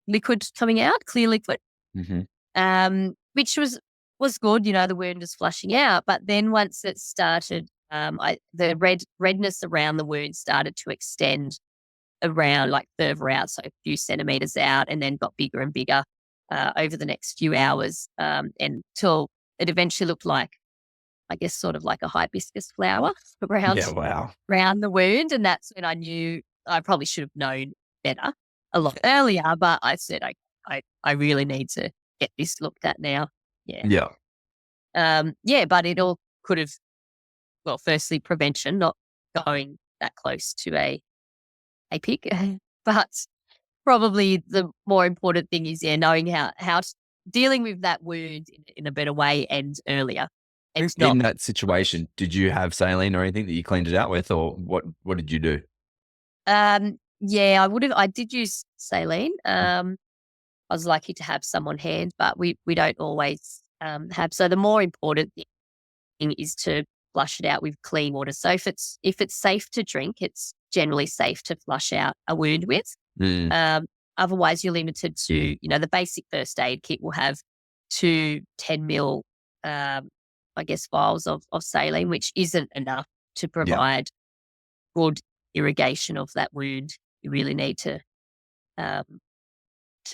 S1: liquid coming out, clear liquid, which was good. The wound was flushing out. But then once it started, the redness around the wound started to extend around, like further out, so a few centimeters out, and then got bigger and bigger over the next few hours, until it eventually looked like, I guess, sort of like a hibiscus flower around the wound. And that's when I knew I probably should have known better a lot earlier. But I said, I really need to get this looked at now. Yeah. But it all could have, well, firstly, prevention, not going that close to a pig. But probably the more important thing is, knowing how dealing with that wound in a better way and earlier.
S2: In that situation, did you have saline or anything that you cleaned it out with, or what did you do?
S1: I did use saline. I was lucky to have some on hand, but we don't always have. So the more important thing is to flush it out with clean water. So if it's safe to drink, it's generally safe to flush out a wound with. Otherwise, you're limited to, the basic first aid kit will have 2 10 ml, I guess, vials of saline, which isn't enough to provide good irrigation of that wound. You really need to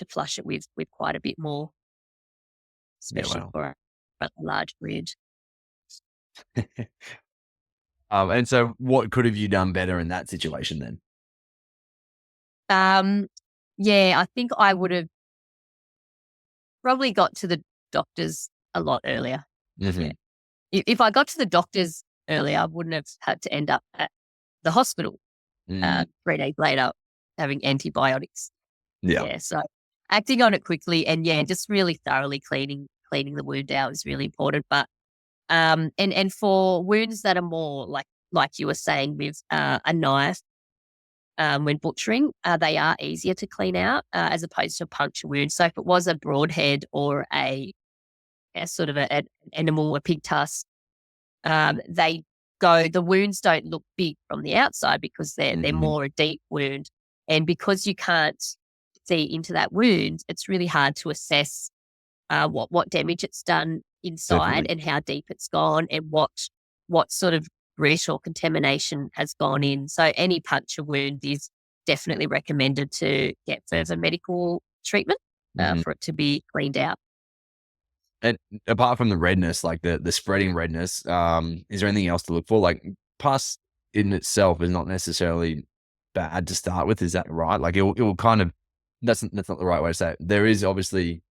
S1: flush it with quite a bit more, especially for a large wound.
S2: And so what could have you done better in that situation then?
S1: I think I would have probably got to the doctors a lot earlier. Yeah. If I got to the doctors earlier, I wouldn't have had to end up at the hospital 3 days later having antibiotics. So acting on it quickly and just really thoroughly cleaning the wound out is really important. But and for wounds that are more like you were saying with a knife, when butchering, they are easier to clean out as opposed to a puncture wound. So if it was a broadhead or a sort of an animal, a pig tusk, the wounds don't look big from the outside because they're more a deep wound. And because you can't see into that wound, it's really hard to assess what damage it's done inside and how deep it's gone and what sort of grit or contamination has gone in. So any puncture wound is definitely recommended to get further medical treatment for it to be cleaned out.
S2: And apart from the redness, like the spreading redness, is there anything else to look for? Like pus in itself is not necessarily bad to start with. Is that right? Like it will kind of, that's not the right way to say it. There is obviously,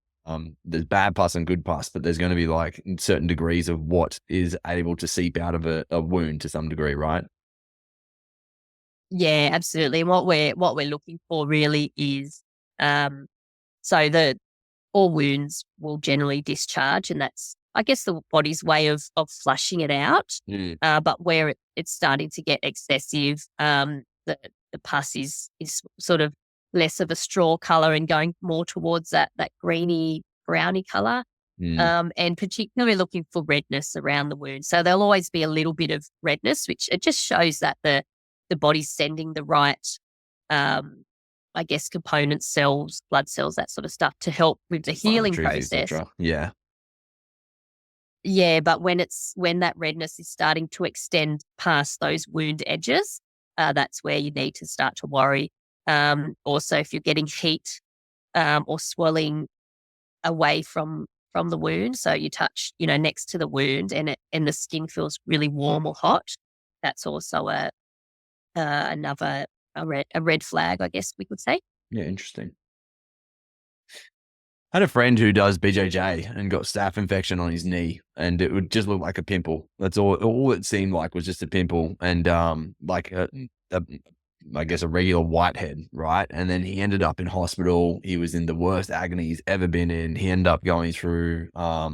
S2: there's bad pus and good pus, but there's going to be like certain degrees of what is able to seep out of a wound to some degree, right?
S1: Yeah, absolutely. And what we're looking for really is, so the all wounds will generally discharge, and that's, I guess, the body's way of flushing it out.
S2: Mm.
S1: But where it's starting to get excessive, the pus is sort of less of a straw color and going more towards that greeny browny color.
S2: Mm.
S1: And particularly looking for redness around the wound. So there'll always be a little bit of redness, which it just shows that the body's sending the right, I guess, components, cells, blood cells, that sort of stuff to help with the healing
S2: Inflammatories,
S1: process.
S2: etc. Yeah.
S1: Yeah, but when that redness is starting to extend past those wound edges, that's where you need to start to worry. Also, if you're getting heat or swelling away from the wound, so you touch, next to the wound, and the skin feels really warm or hot, that's also another a red flag, I guess we could say.
S2: Yeah, interesting. I had a friend who does BJJ and got staph infection on his knee, and it would just look like a pimple. That's all. All it seemed like was just a pimple, and like a I guess a regular whitehead, right? And then he ended up in hospital. He was in the worst agony he's ever been in. He ended up going through, I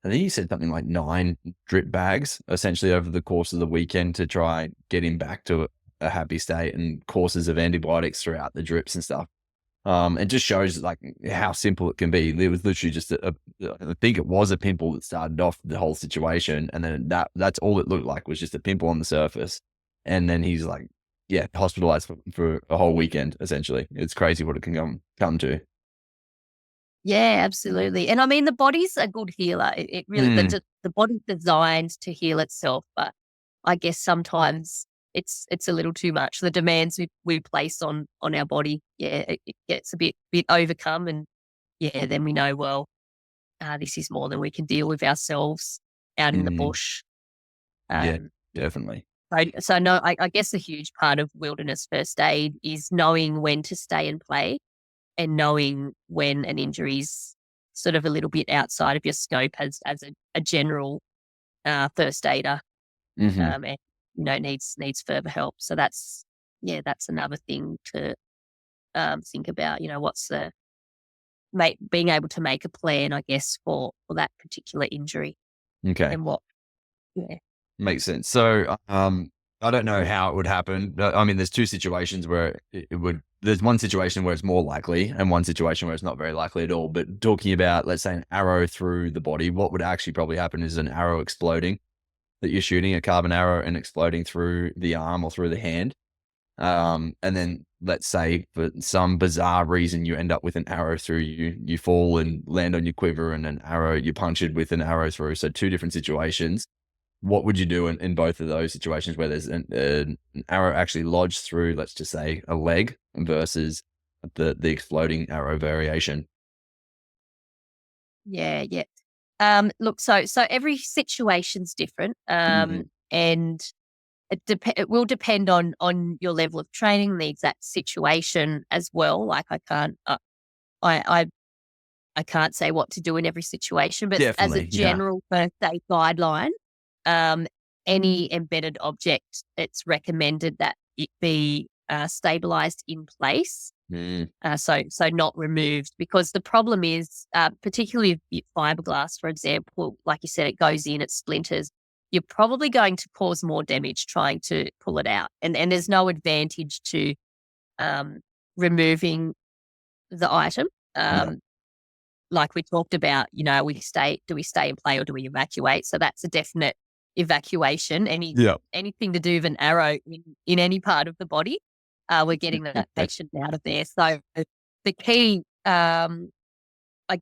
S2: think he said something like 9 drip bags, essentially over the course of the weekend to try get him back to a happy state, and courses of antibiotics throughout the drips and stuff. It just shows like how simple it can be. It was literally just I think it was a pimple that started off the whole situation, and then that's all it looked like, was just a pimple on the surface. And then he's like, yeah, hospitalized for a whole weekend. Essentially, it's crazy what it can come to.
S1: Yeah, absolutely. And I mean, the body's a good healer. It really,
S2: Mm,
S1: the body's designed to heal itself, but I guess sometimes it's a little too much. The demands we place on our body, yeah, it gets a bit overcome, and yeah, then we know, well, this is more than we can deal with ourselves out in the
S2: mm,
S1: bush.
S2: yeah,
S1: Um,
S2: definitely.
S1: so no, I guess a huge part of wilderness first aid is knowing when to stay and play, and knowing when an injury's sort of a little bit outside of your scope as a general first aider,
S2: Hmm.
S1: and needs further help. So that's another thing to think about. What's being able to make a plan, I guess, for that particular injury,
S2: Okay.
S1: and what. Yeah.
S2: Makes sense. So, I don't know how it would happen. I mean, there's two situations where it would. There's one situation where it's more likely, and one situation where it's not very likely at all. But talking about, let's say, an arrow through the body, what would actually probably happen is an arrow exploding, that you're shooting a carbon arrow and exploding through the arm or through the hand. And then let's say for some bizarre reason you end up with an arrow through you. You fall and land on your quiver, and an arrow, you're punctured with an arrow through. So two different situations. What would you do in both of those situations where there's an arrow actually lodged through, let's just say, a leg versus the exploding arrow variation?
S1: Yeah, yeah. Look, so every situation's different,
S2: Hmm.
S1: and it will depend on your level of training, the exact situation as well. Like I I can't say what to do in every situation, but as a
S2: Definitely, yeah.
S1: general first aid guideline, um, any embedded object, it's recommended that it be stabilized in place,
S2: Mm,
S1: so not removed, because the problem is, particularly with fiberglass, for example, like you said, it goes in, it splinters. You're probably going to cause more damage trying to pull it out, and there's no advantage to um, removing the item.
S2: yeah,
S1: Like we talked about, do we stay and play, or do we evacuate? So that's a definite evacuation.
S2: yeah.
S1: Anything to do with an arrow in any part of the body, we're getting that patient out of there. So the key, I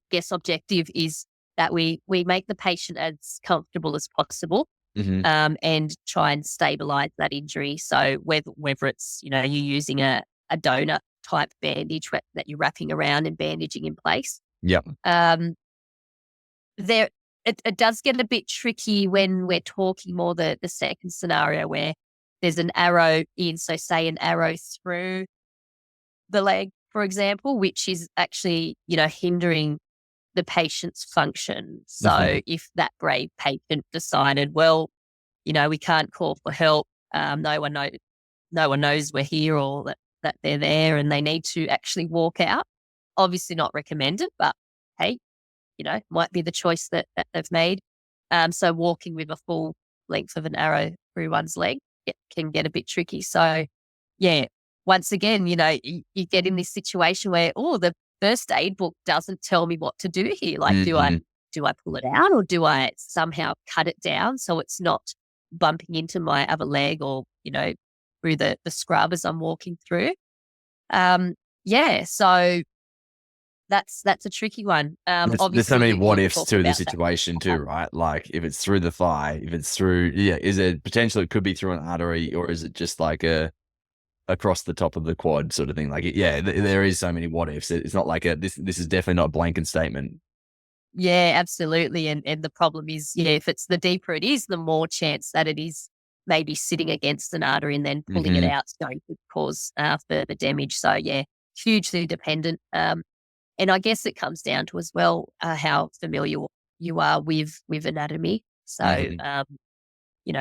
S1: guess, objective is that we make the patient as comfortable as possible,
S2: Hmm.
S1: and try and stabilize that injury. So whether it's, you're using a donut type bandage that you're wrapping around and bandaging in place.
S2: Yeah.
S1: Um, there it does get a bit tricky when we're talking more the second scenario, where there's an arrow in, so say an arrow through the leg, for example, which is actually, hindering the patient's function. So if that brave patient decided, well, we can't call for help, no one knows we're here or that they're there, and they need to actually walk out. Obviously not recommended, but hey, might be the choice that they've made. So walking with a full length of an arrow through one's leg can get a bit tricky. So yeah, once again, you get in this situation where, the first aid book doesn't tell me what to do here. Like, do I pull it out, or do I somehow cut it down so it's not bumping into my other leg, or, through the scrub as I'm walking through? So that's a tricky one.
S2: There's so many what ifs
S1: talk
S2: to the
S1: about that.
S2: situation too, right? Like if it's through the thigh, if it's through, is it potentially it could be through an artery, or is it just like across the top of the quad sort of thing? Like, there is so many what ifs. It's not like this is definitely not a blanket statement.
S1: Yeah, absolutely. And the problem is, if it's the deeper it is, the more chance that it is maybe sitting against an artery, and then pulling it out is going to cause further damage. So yeah, hugely dependent. And I guess it comes down to as well how familiar you are with anatomy. So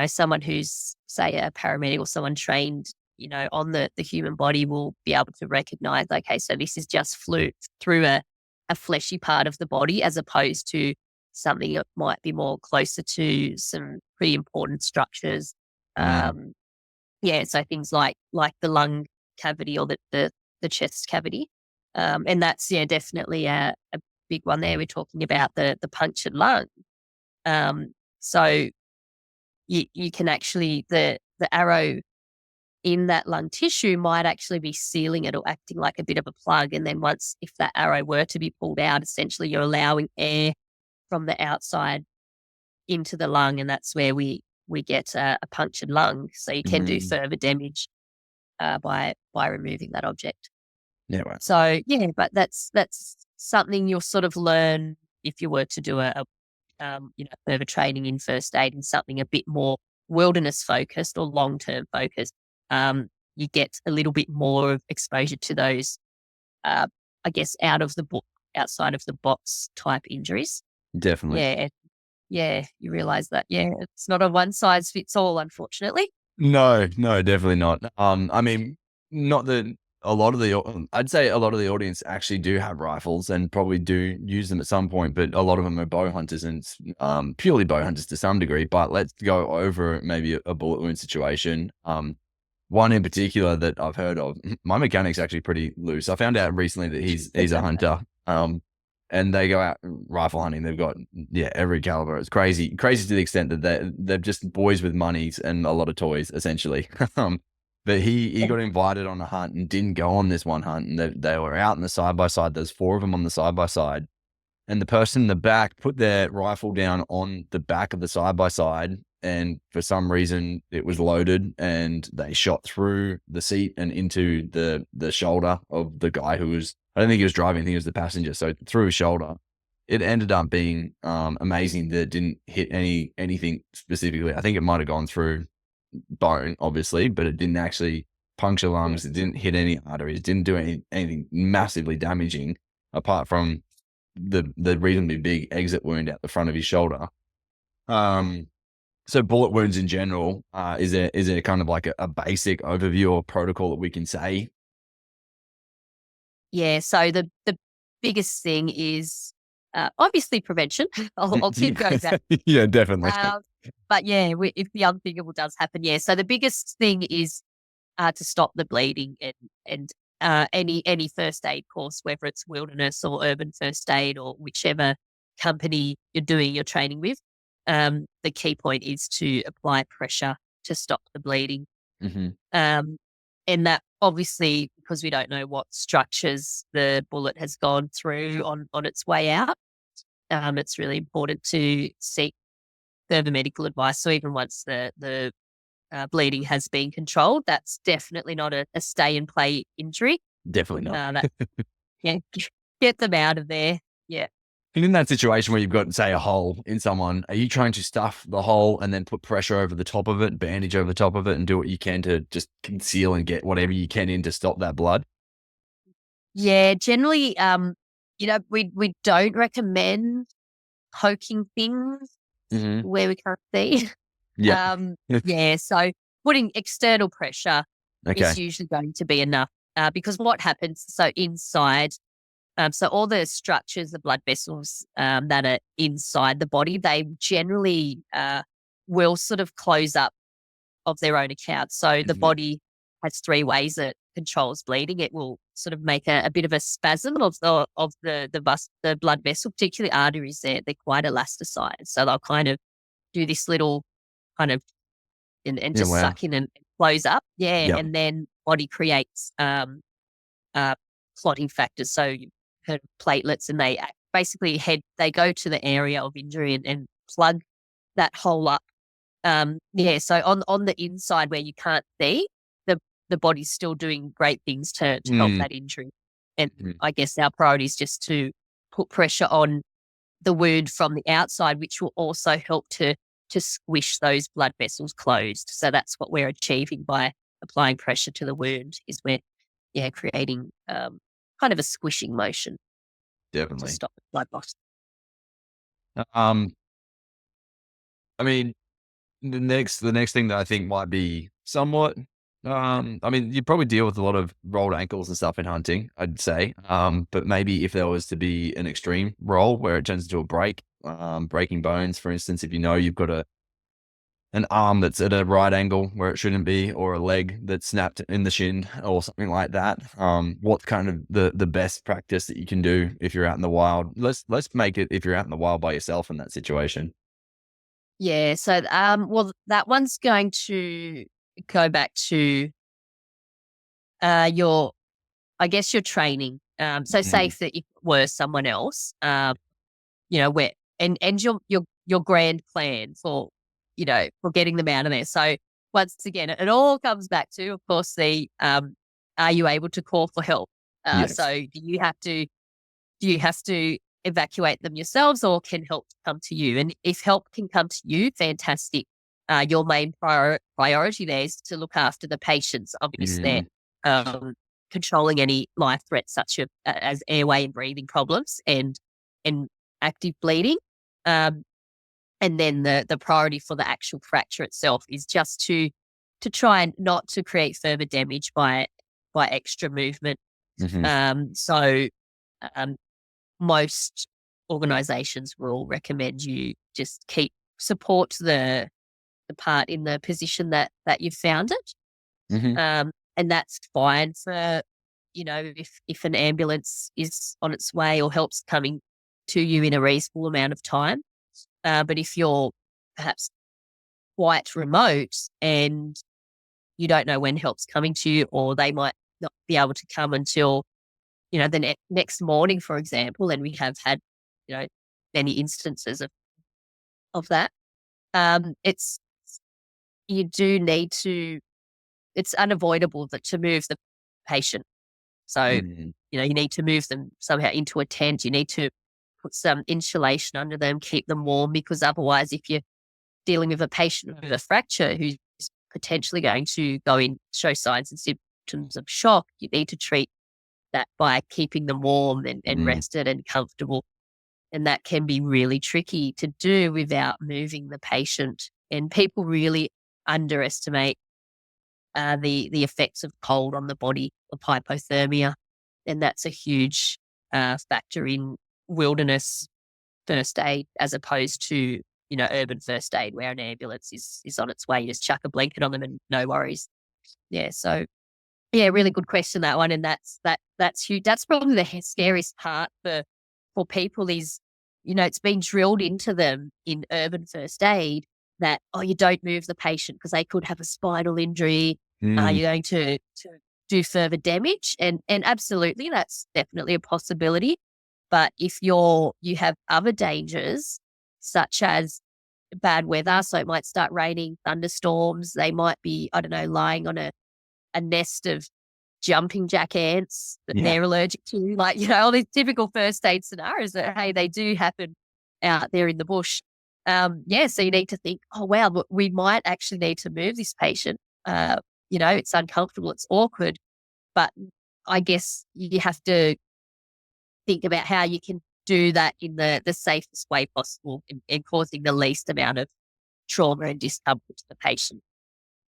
S1: someone who's, say, a paramedic or someone trained, on the human body will be able to recognize, okay, so this is just flew through a fleshy part of the body, as opposed to something that might be more closer to some pretty important structures. So things like the lung cavity, or the chest cavity. And that's, definitely a big one there. We're talking about the punctured lung. So you can actually, the arrow in that lung tissue might actually be sealing it, or acting like a bit of a plug. And then if that arrow were to be pulled out, essentially you're allowing air from the outside into the lung, and that's where we get a punctured lung. So you can do further damage by removing that object.
S2: Yeah, right.
S1: So but that's something you'll sort of learn if you were to do a further training in first aid, and something a bit more wilderness focused or long-term focused. You get a little bit more of exposure to those, I guess, outside of the box type injuries.
S2: Definitely.
S1: Yeah, you realize that, it's not a one size fits all, unfortunately.
S2: No, definitely not. I mean, not that I'd say a lot of the audience actually do have rifles and probably do use them at some point, but a lot of them are bow hunters, and purely bow hunters to some degree. But let's go over maybe a bullet wound situation. One in particular that I've heard of. My mechanic's actually pretty loose. I found out recently that he's a hunter. And they go out rifle hunting. They've got every caliber. It's crazy to the extent that they're just boys with monies and a lot of toys, essentially. But he got invited on a hunt and didn't go on this one hunt. And they were out in the side by side. There's 4 of them on the side by side, and the person in the back put their rifle down on the back of the side by side, and for some reason it was loaded, and they shot through the seat and into the shoulder of the guy who was. I don't think he was driving, I think he was the passenger. So through his shoulder, it ended up being amazing that it didn't hit anything specifically. I think it might have gone through bone, obviously, but it didn't actually puncture lungs. It didn't hit any arteries. It didn't do anything massively damaging, apart from the reasonably big exit wound out the front of his shoulder. So bullet wounds in general, is there kind of like a basic overview or protocol that we can say?
S1: Yeah, so the biggest thing is obviously prevention. I'll keep going back.
S2: Yeah, definitely.
S1: But if the unthinkable does happen, so the biggest thing is to stop the bleeding, and any first aid course, whether it's wilderness or urban first aid or whichever company you're doing your training with, the key point is to apply pressure to stop the bleeding. And that, obviously, because we don't know what structures the bullet has gone through on its way out, it's really important to seek further medical advice. So even once the bleeding has been controlled, that's definitely not a stay and play injury.
S2: Definitely not.
S1: Get them out of there. Yeah.
S2: And in that situation where you've got, say, a hole in someone, are you trying to stuff the hole and then put pressure over the top of it, bandage over the top of it, and do what you can to just conceal and get whatever you can in to stop that blood?
S1: Yeah, generally, we don't recommend poking things
S2: Mm-hmm.
S1: where we can't see.
S2: Yep.
S1: Yeah, so putting external pressure
S2: Okay.
S1: is usually going to be enough, because what happens, so inside, so all the structures, the blood vessels that are inside the body, they generally will sort of close up of their own account. So the
S2: Mhm.
S1: body has three ways it controls bleeding. It will sort of make a bit of a spasm of the blood vessel, particularly arteries. They're quite elasticized, so they'll kind of do this little kind of and
S2: Yeah.
S1: just
S2: Wow.
S1: suck in and close up. Yeah,
S2: Yep.
S1: and then body creates uh, clotting factors. So you've heard of platelets, and basically they go to the area of injury and plug that hole up. Yeah, so on the inside where you can't see, the body's still doing great things to help
S2: Mm.
S1: that injury. And
S2: Mhm.
S1: I guess our priority is just to put pressure on the wound from the outside, which will also help to squish those blood vessels closed. So that's what we're achieving by applying pressure to the wound, is we're, yeah, creating kind of a squishing motion to
S2: Definitely.
S1: stop the blood loss.
S2: Um, I mean, the next thing that I think might be somewhat, I mean, you probably deal with a lot of rolled ankles and stuff in hunting, I'd say. But maybe if there was to be an extreme roll where it turns into a break, breaking bones, for instance, if you know you've got an arm that's at a right angle where it shouldn't be, or a leg that's snapped in the shin or something like that. What's kind of the best practice that you can do if you're out in the wild? Let's make it if you're out in the wild by yourself in that situation.
S1: Yeah, so well, that one's going to go back to your, I guess, your training. So say
S2: Mhm.
S1: if that it were someone else, where and your grand plan for, for getting them out of there. So once again, it all comes back to, of course, the are you able to call for help?
S2: Yes.
S1: So do you have to evacuate them yourselves, or can help come to you? And if help can come to you, fantastic. Your main priority there is to look after the patients. Obviously, they're
S2: Mm.
S1: controlling any life threats such as airway and breathing problems and active bleeding. Um, and then the priority for the actual fracture itself is just to try and not to create further damage by extra movement.
S2: Mhm.
S1: So um, most organizations will recommend you just keep support the part in the position that you've found it.
S2: Mhm.
S1: And that's fine for, if an ambulance is on its way or help's coming to you in a reasonable amount of time. But if you're perhaps quite remote and you don't know when help's coming to you, or they might not be able to come until, the next morning, for example, and we have had, you know, many instances of that. It's you do need to. It's unavoidable that to move the patient. So,
S2: Mhm.
S1: you need to move them somehow into a tent. You need to put some insulation under them, keep them warm, because otherwise, if you're dealing with a patient with a fracture who's potentially going to go in, show signs and symptoms of shock, you need to treat that by keeping them warm and
S2: Mm.
S1: rested and comfortable. And that can be really tricky to do without moving the patient. And people really underestimate the effects of cold on the body, of hypothermia. And that's a huge factor in wilderness first aid, as opposed to, urban first aid, where an ambulance is on its way. You just chuck a blanket on them and no worries. Yeah. So yeah, really good question, that one. And that's huge. That's probably the scariest part for people is, it's been drilled into them in urban first aid that, oh, you don't move the patient because they could have a spinal injury.
S2: Mm.
S1: You're going to do further damage. And absolutely, that's definitely a possibility. But if you have other dangers, such as bad weather, so it might start raining, thunderstorms, they might be, I don't know, lying on a nest of jumping jack ants that
S2: Yeah.
S1: they're allergic to, like, all these typical first aid scenarios that, hey, they do happen out there in the bush. So you need to think, oh, wow, look, we might actually need to move this patient. It's uncomfortable, it's awkward, but I guess you have to think about how you can do that in the safest way possible and causing the least amount of trauma and discomfort to the patient.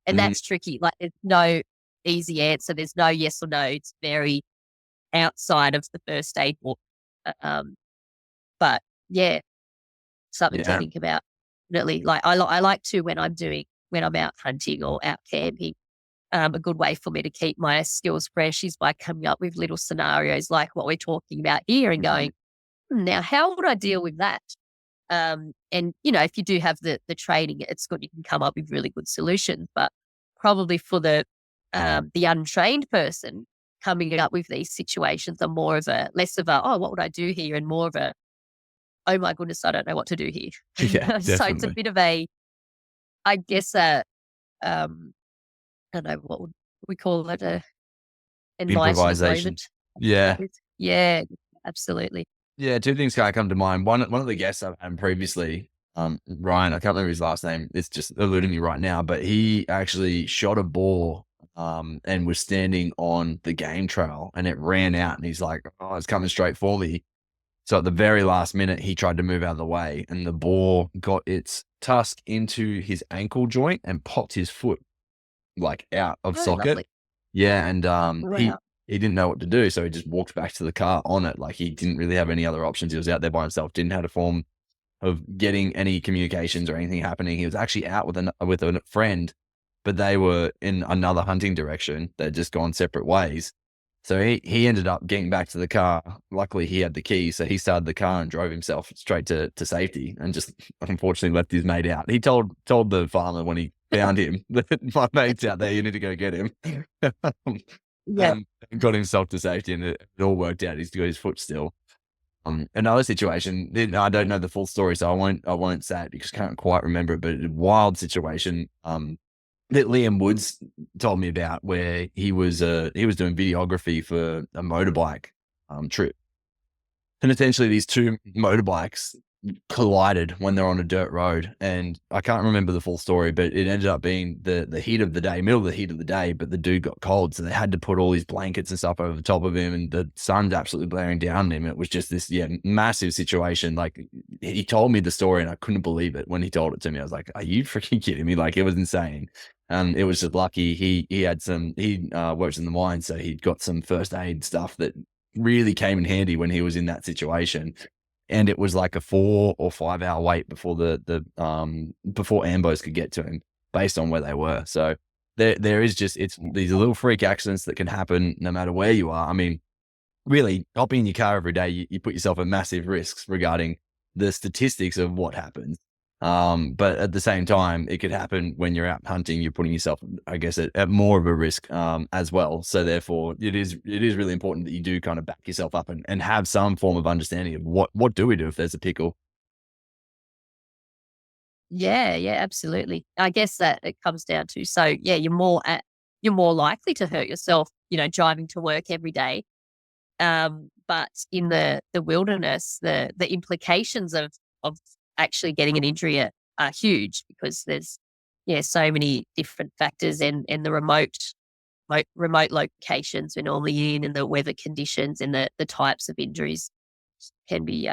S1: And that's tricky. Like, there's no easy answer. There's no yes or no. It's very outside of the first aid book. But yeah, something to think about. Definitely. Like, I like to, when I'm out hunting or out camping, a good way for me to keep my skills fresh is by coming up with little scenarios like what we're talking about here and going, now, how would I deal with that? And, if you do have the training, it's good. You can come up with really good solutions, but probably for the untrained person coming up with these situations are less of a, oh, what would I do here? And more of a, oh my goodness, I don't know what to do here.
S2: Yeah,
S1: So it's a bit of a, I guess, I don't know, what would we call it? A enlightenment
S2: improvisation.
S1: moment.
S2: Yeah.
S1: Yeah, absolutely.
S2: Yeah, two things kind of come to mind. One of the guests I've had previously, Ryan, I can't remember his last name. It's just eluding me right now, but he actually shot a boar and was standing on the game trail and it ran out and he's like, oh, it's coming straight for me. So at the very last minute, he tried to move out of the way and the boar got its tusk into his ankle joint and popped his foot like out of socket.
S1: Lovely.
S2: Yeah, and
S1: Wow.
S2: he didn't know what to do, so he just walked back to the car on it. Like, he didn't really have any other options. He was out there by himself, didn't have a form of getting any communications or anything happening. He was actually out with a friend, but they were in another hunting direction. They'd just gone separate ways. So he ended up getting back to the car. Luckily, he had the key, so he started the car and drove himself straight to safety, and just unfortunately left his mate out. He told the farmer when he found him that my mate's out there, you need to go get him.
S1: Yeah.
S2: Got himself to safety, and it all worked out. He's got his foot still. Another situation, I don't know the full story, so I won't say it because I can't quite remember it, but a wild situation that Liam Woods told me about, where he was doing videography for a motorbike trip. And essentially these two motorbikes collided when they're on a dirt road. And I can't remember the full story, but it ended up being the heat of the day, middle of the heat of the day, but the dude got cold. So they had to put all these blankets and stuff over the top of him, and the sun's absolutely blaring down on him. It was just this, massive situation. Like, he told me the story and I couldn't believe it when he told it to me. I was like, are you freaking kidding me? Like, it was insane. It was just lucky he had he works in the mine, so he'd got some first aid stuff that really came in handy when he was in that situation. And it was like a 4 or 5 hour wait before before ambos could get to him, based on where they were. So there is just, it's these little freak accidents that can happen no matter where you are. I mean, really, hopping in your car every day, you put yourself at massive risks regarding the statistics of what happens. But at the same time, it could happen when you're out hunting. You're putting yourself, I guess, at more of a risk as well. So therefore, it is really important that you do kind of back yourself up and have some form of understanding of what do we do if there's a pickle.
S1: Yeah, absolutely. I guess that it comes down to, so yeah, you're more likely to hurt yourself, driving to work every day. But in the wilderness, the implications of actually getting an injury are huge, because there's so many different factors, and the remote locations we're normally in, and the weather conditions, and the types of injuries can be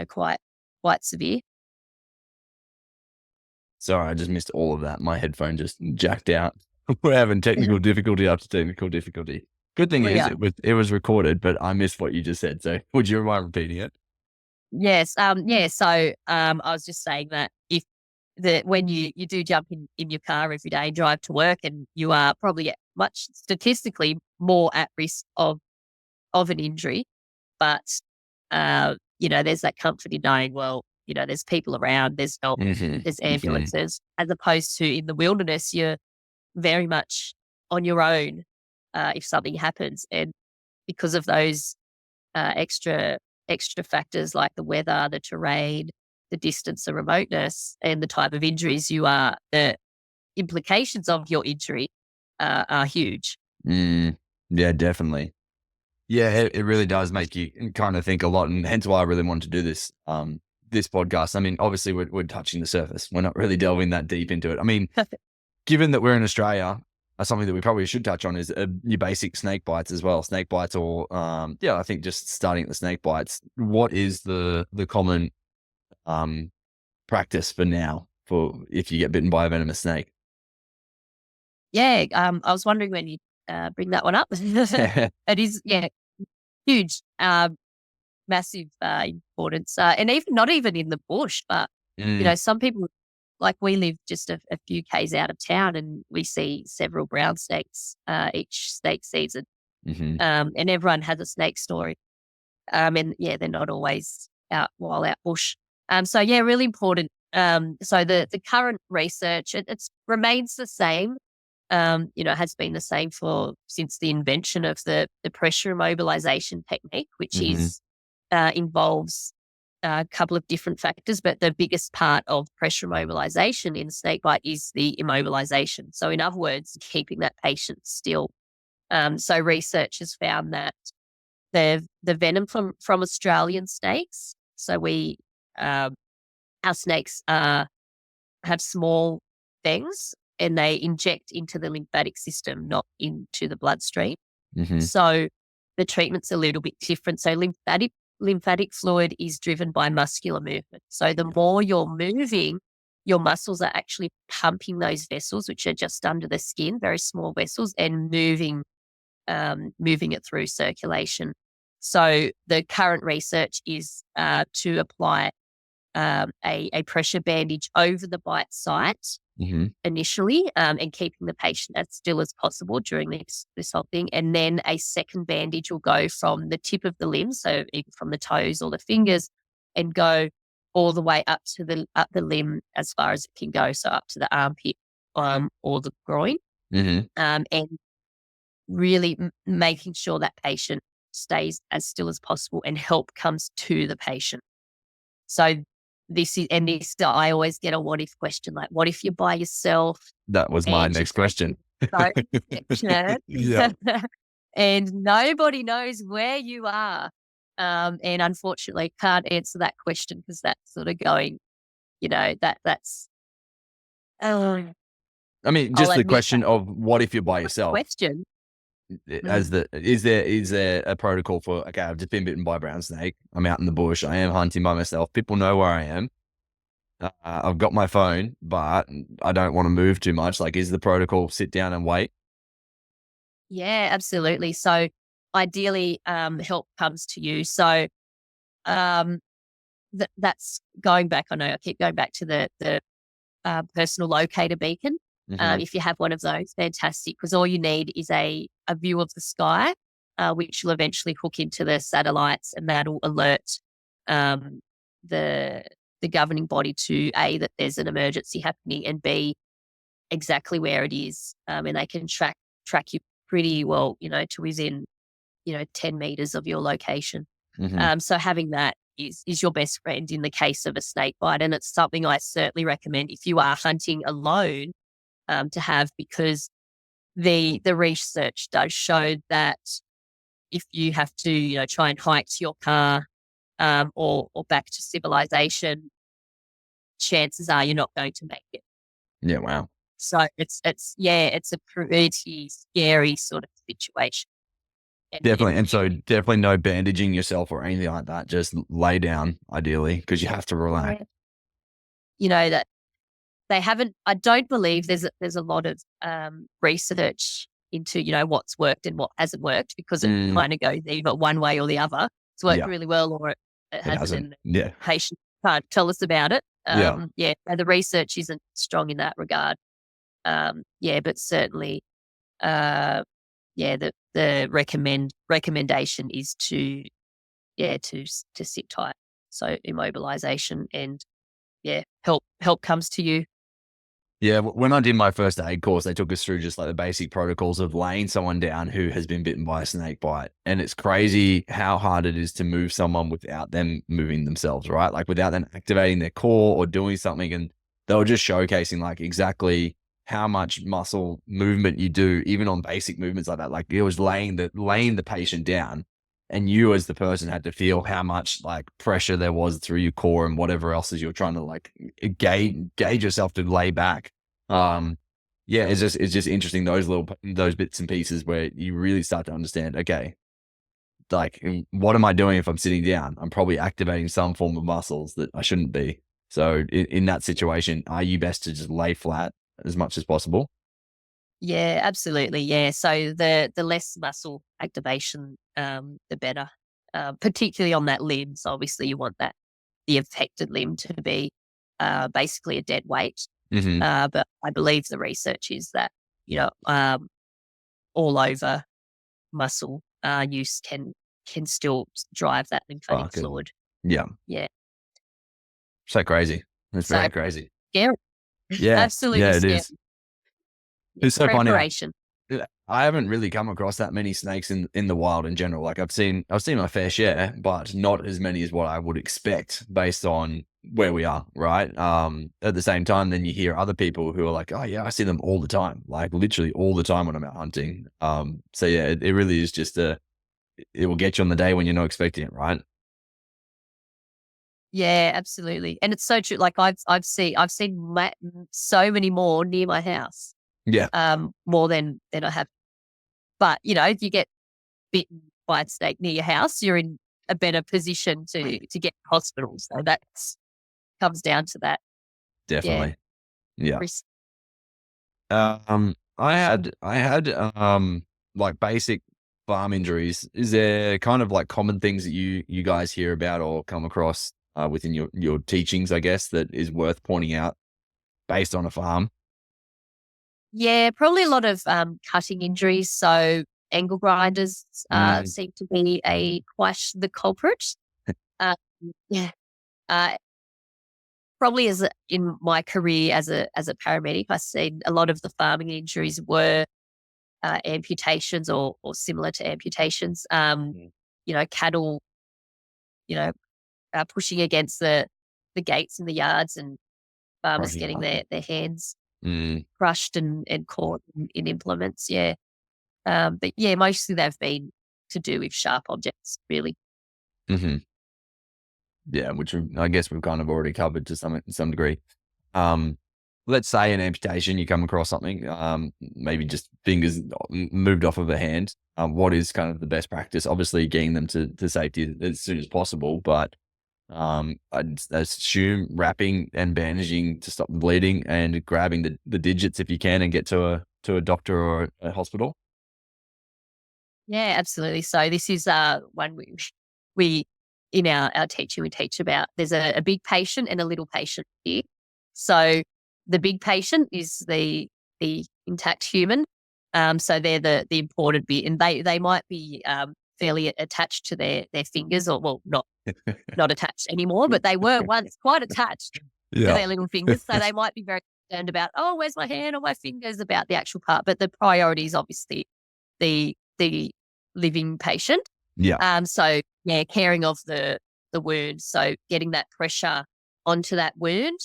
S1: quite severe.
S2: Sorry, I just missed all of that. My headphone just jacked out. We're having technical difficulty after technical difficulty. Good thing is it was recorded, but I missed what you just said. So would you mind repeating it?
S1: Yes. So I was just saying that when you do jump in your car every day and drive to work, and you are probably much statistically more at risk of an injury, but there's that comfort in knowing, well, there's people around, there's help, there's ambulances, as opposed to in the wilderness, you're very much on your own if something happens. And because of those extra factors like the weather, the terrain, the distance, the remoteness, and the type of injuries the implications of your injury are huge.
S2: Yeah, definitely. Yeah, it really does make you kind of think a lot, and hence why I really wanted to do this this podcast. I mean, obviously we're touching the surface. We're not really delving that deep into it. I mean, given that we're in Australia, something that we probably should touch on is your basic snake bites as well. Snake bites, or yeah, I think just starting at the snake bites. What is the common um practice for now for if you get bitten by a venomous snake?
S1: Yeah, I was wondering when you bring that one up. It is, yeah, huge, massive importance, and even not even in the bush, but
S2: Mm,
S1: some people, like we live just a few k's out of town, and we see several brown snakes each snake season,
S2: hmm
S1: and everyone has a snake story, and yeah, they're not always out bush. So yeah, really important. So the current research, it's remains the same. Has been the same for since the invention of the pressure immobilization technique, which
S2: hmm
S1: is involves a couple of different factors, but the biggest part of pressure immobilization in snakebite is the immobilization. So, in other words, keeping that patient still. So, research has found that the venom from Australian snakes. So, um, our snakes have small fangs and they inject into the lymphatic system, not into the bloodstream.
S2: hmm
S1: So the treatment's a little bit different. So lymphatic fluid is driven by muscular movement. So the more you're moving, your muscles are actually pumping those vessels, which are just under the skin, very small vessels, and moving it through circulation. So the current research is to apply a pressure bandage over the bite site
S2: hmm
S1: initially, and keeping the patient as still as possible during this whole thing. And then a second bandage will go from the tip of the limb, so either from the toes or the fingers, and go all the way up the limb as far as it can go, so up to the armpit or the groin,
S2: hmm
S1: and really making sure that patient stays as still as possible and help comes to the patient. So I always get a what if question, like, what if you're by yourself
S2: That was my
S1: and you're
S2: next question.
S1: so affectionate
S2: Yeah.
S1: and nobody knows where you are. And unfortunately can't answer that question because that's sort of going, that's, um,
S2: I mean,
S1: I'll
S2: just the
S1: admit that
S2: question of what if you're by yourself?
S1: question.
S2: As
S1: Mm.
S2: the is there a protocol for, okay, I've just been bitten by a brown snake. I'm out in the bush. I am hunting by myself. People know where I am. I've got my phone, but I don't want to move too much. Like, is the protocol sit down and wait?
S1: Yeah, absolutely. So ideally, help comes to you. So um, that's going back. I know I keep going back to the personal locator beacon.
S2: hmm
S1: If you have one of those, fantastic, because all you need is a view of the sky, which will eventually hook into the satellites, and that'll alert um, the the governing body to A, that there's an emergency happening, and B, exactly where it is, and they can track you pretty well, to within 10 meters of your location.
S2: hmm
S1: So having that is your best friend in the case of a snake bite. And it's something I certainly recommend if you are hunting alone, to have, because the research does show that if you have to, try and hike to your car, or back to civilization, chances are you're not going to make it.
S2: Yeah. Wow.
S1: So it's a pretty scary sort of situation.
S2: Definitely. And so definitely no bandaging yourself or anything like that. Just lay down, ideally, because you have to relax.
S1: That they haven't. I don't believe there's a lot of research into what's worked and what hasn't worked, because it
S2: Mm,
S1: kind of goes either one way or the other. It's worked
S2: yeah.
S1: really well, or it
S2: It
S1: hasn't,
S2: hasn't.
S1: and
S2: Yeah.
S1: patient can't tell us about it.
S2: Yeah.
S1: Yeah, so the research isn't strong in that regard. Yeah, but certainly, uh, yeah, the recommendation is to, yeah, to sit tight. So immobilization, and yeah, help comes to you.
S2: Yeah, when I did my first aid course, they took us through just like the basic protocols of laying someone down who has been bitten by a snake bite. And it's crazy how hard it is to move someone without them moving themselves, right? Like without them activating their core or doing something. And they were just showcasing like exactly how much muscle movement you do, even on basic movements like that. Like it was laying the patient down, and you as the person had to feel how much like pressure there was through your core and whatever else as you're trying to like gauge yourself to lay back. Yeah, it's just interesting, those bits and pieces where you really start to understand, okay, like what am I doing if I'm sitting down? I'm probably activating some form of muscles that I shouldn't be. So in that situation, are you best to just lay flat as much as possible?
S1: Yeah, absolutely. Yeah. So the less muscle activation, the better. Particularly on that limb. So obviously you want the affected limb to be basically a dead weight.
S2: Hmm.
S1: But I believe the research is that, you know, all over muscle use can still drive that lymphatic
S2: Fucking
S1: fluid.
S2: yeah,
S1: Yeah.
S2: so crazy. It's
S1: So
S2: very crazy.
S1: scary.
S2: Yeah,
S1: Absolutely
S2: yeah, it
S1: scary.
S2: is.
S1: Yeah.
S2: It's so funny.
S1: Preparation.
S2: Yeah, I haven't really come across that many snakes in the wild in general. Like I've seen my fair share, but not as many as what I would expect based on where we are, right? At the same time, then you hear other people who are like, "Oh yeah, I see them all the time, like literally all the time when I'm out hunting." So yeah, it really is just it will get you on the day when you're not expecting it, right?
S1: Yeah, absolutely. And it's so true. Like I've seen so many more near my house,
S2: Yeah,
S1: more than I have. But you know, if you get bitten by a snake near your house, you're in a better position to get to hospital. So that's comes down to that. Yeah.
S2: definitely. Yeah.
S1: Risk.
S2: I had like basic farm injuries. Is there kind of like common things that you guys hear about or come across within your teachings, I guess, that is worth pointing out based on a farm?
S1: Yeah, probably a lot of cutting injuries. So angle grinders
S2: Mm,
S1: seem to be a quite the culprit. Uh, yeah. Uh, Probably in my career as a paramedic, I've seen a lot of the farming injuries were amputations or similar to amputations.
S2: mm,
S1: You know, cattle, you know, pushing against the gates in the yards and farmers
S2: crikey.
S1: getting their hands
S2: Mm,
S1: crushed and caught in implements. Yeah. But yeah, mostly they've been to do with sharp objects, really.
S2: hmm. Yeah, I guess we've kind of already covered to some degree. Um, let's say an amputation, you come across something, maybe just fingers moved off of a hand. What is kind of the best practice? Obviously, getting them to safety as soon as possible, but I'd assume wrapping and bandaging to stop the bleeding and grabbing the digits if you can and get to a doctor or a hospital.
S1: Yeah, absolutely. So this is one we in our teaching we teach about. There's a big patient and a little patient here. So the big patient is the intact human. So they're the important bit, and they might be fairly attached to their fingers, or well, not attached anymore, but they were once quite attached to
S2: Yeah.
S1: their little fingers. So they might be very concerned about, oh, where's my hand or my fingers, about the actual part. But the priority is obviously the living patient.
S2: Yeah.
S1: So yeah, caring of the wound. So getting that pressure onto that wound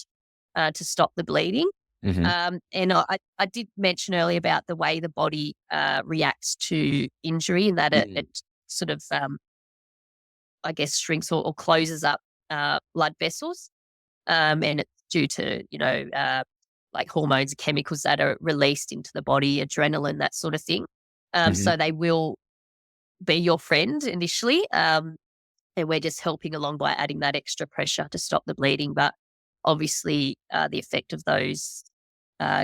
S1: to stop the bleeding.
S2: Hmm.
S1: And I did mention earlier about the way the body reacts to injury, and that
S2: Mm.
S1: it sort of I guess shrinks or closes up blood vessels, and it's due to like hormones and chemicals that are released into the body, adrenaline, that sort of thing.
S2: Hmm.
S1: So they will be your friend initially. And we're just helping along by adding that extra pressure to stop the bleeding. But obviously, the effect of those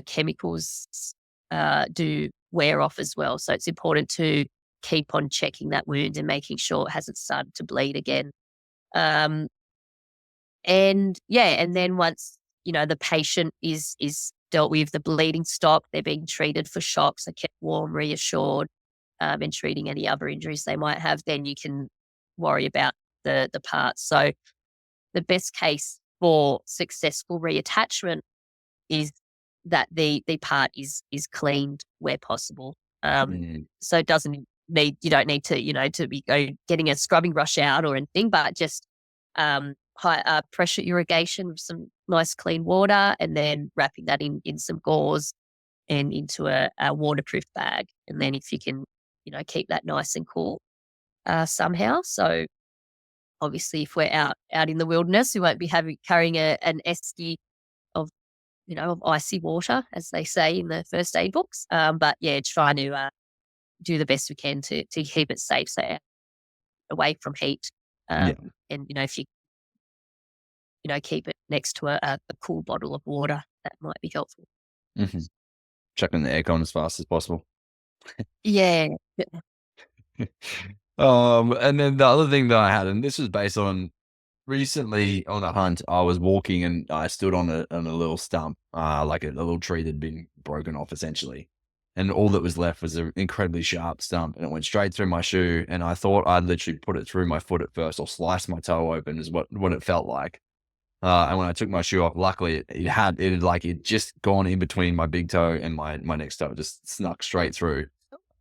S1: chemicals do wear off as well. So it's important to keep on checking that wound and making sure it hasn't started to bleed again. Um, and yeah, and then once the patient is dealt with, the bleeding stopped, they're being treated for shocks, they're kept warm, reassured, and treating any other injuries they might have, then you can worry about the parts. So the best case for successful reattachment is that the part is cleaned where possible.
S2: Mm.
S1: So it doesn't you don't need to to be getting a scrubbing brush out or anything, but just high pressure irrigation with some nice clean water, and then wrapping that in some gauze, and into a waterproof bag. And then if you can, keep that nice and cool somehow. So obviously if we're out in the wilderness, we won't be carrying an esky of, of icy water, as they say in the first aid books. But yeah, trying to do the best we can to keep it safe, so away from heat.
S2: Yeah.
S1: And, if you, keep it next to a cool bottle of water, that might be helpful.
S2: Mm-hmm. Chucking the aircon as fast as possible.
S1: Yeah.
S2: And then the other thing that I had, and this was based on recently on a hunt, I was walking and I stood on a little stump, like a little tree that had been broken off essentially. And all that was left was an incredibly sharp stump, and it went straight through my shoe. And I thought I'd literally put it through my foot at first, or slice my toe open, is what it felt like. And when I took my shoe off, luckily it just gone in between my big toe and my next toe, just snuck straight through.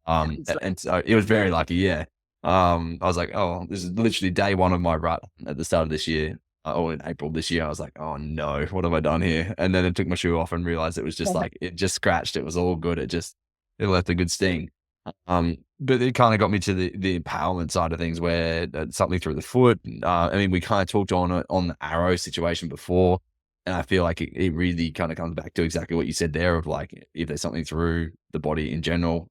S2: And so it was very lucky. Yeah. I was like, oh, this is literally day one of my rut at the start of this year, or in April this year. I was like, oh no, what have I done here? And then I took my shoe off and realized it was just like, it just scratched. It was all good. It left a good sting. But it kind of got me to the empowerment side of things, where something through the foot. I mean, we kind of talked on the arrow situation before, and I feel like it really kind of comes back to exactly what you said there, of like, if there's something through the body in general,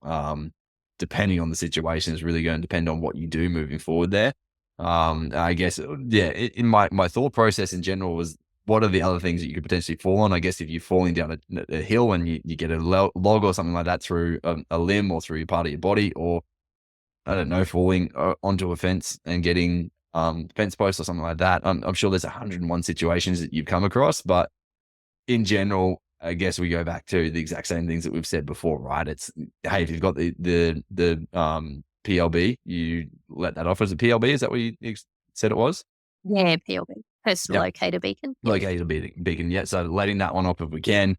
S2: depending on the situation, is really going to depend on what you do moving forward there. I guess, yeah, in my thought process in general was, what are the other things that you could potentially fall on? I guess if you're falling down a hill and you get a log or something like that through a limb or through part of your body, or I don't know, falling onto a fence and getting fence post or something like that. I'm sure there's 101 situations that you've come across, but in general, I guess we go back to the exact same things that we've said before, right? It's, hey, if you've got the PLB, you let that off as a PLB. Is that what you said it was?
S1: Yeah, PLB, personal locator beacon. Yep.
S2: Locator beacon, yeah. So letting that one off if we can,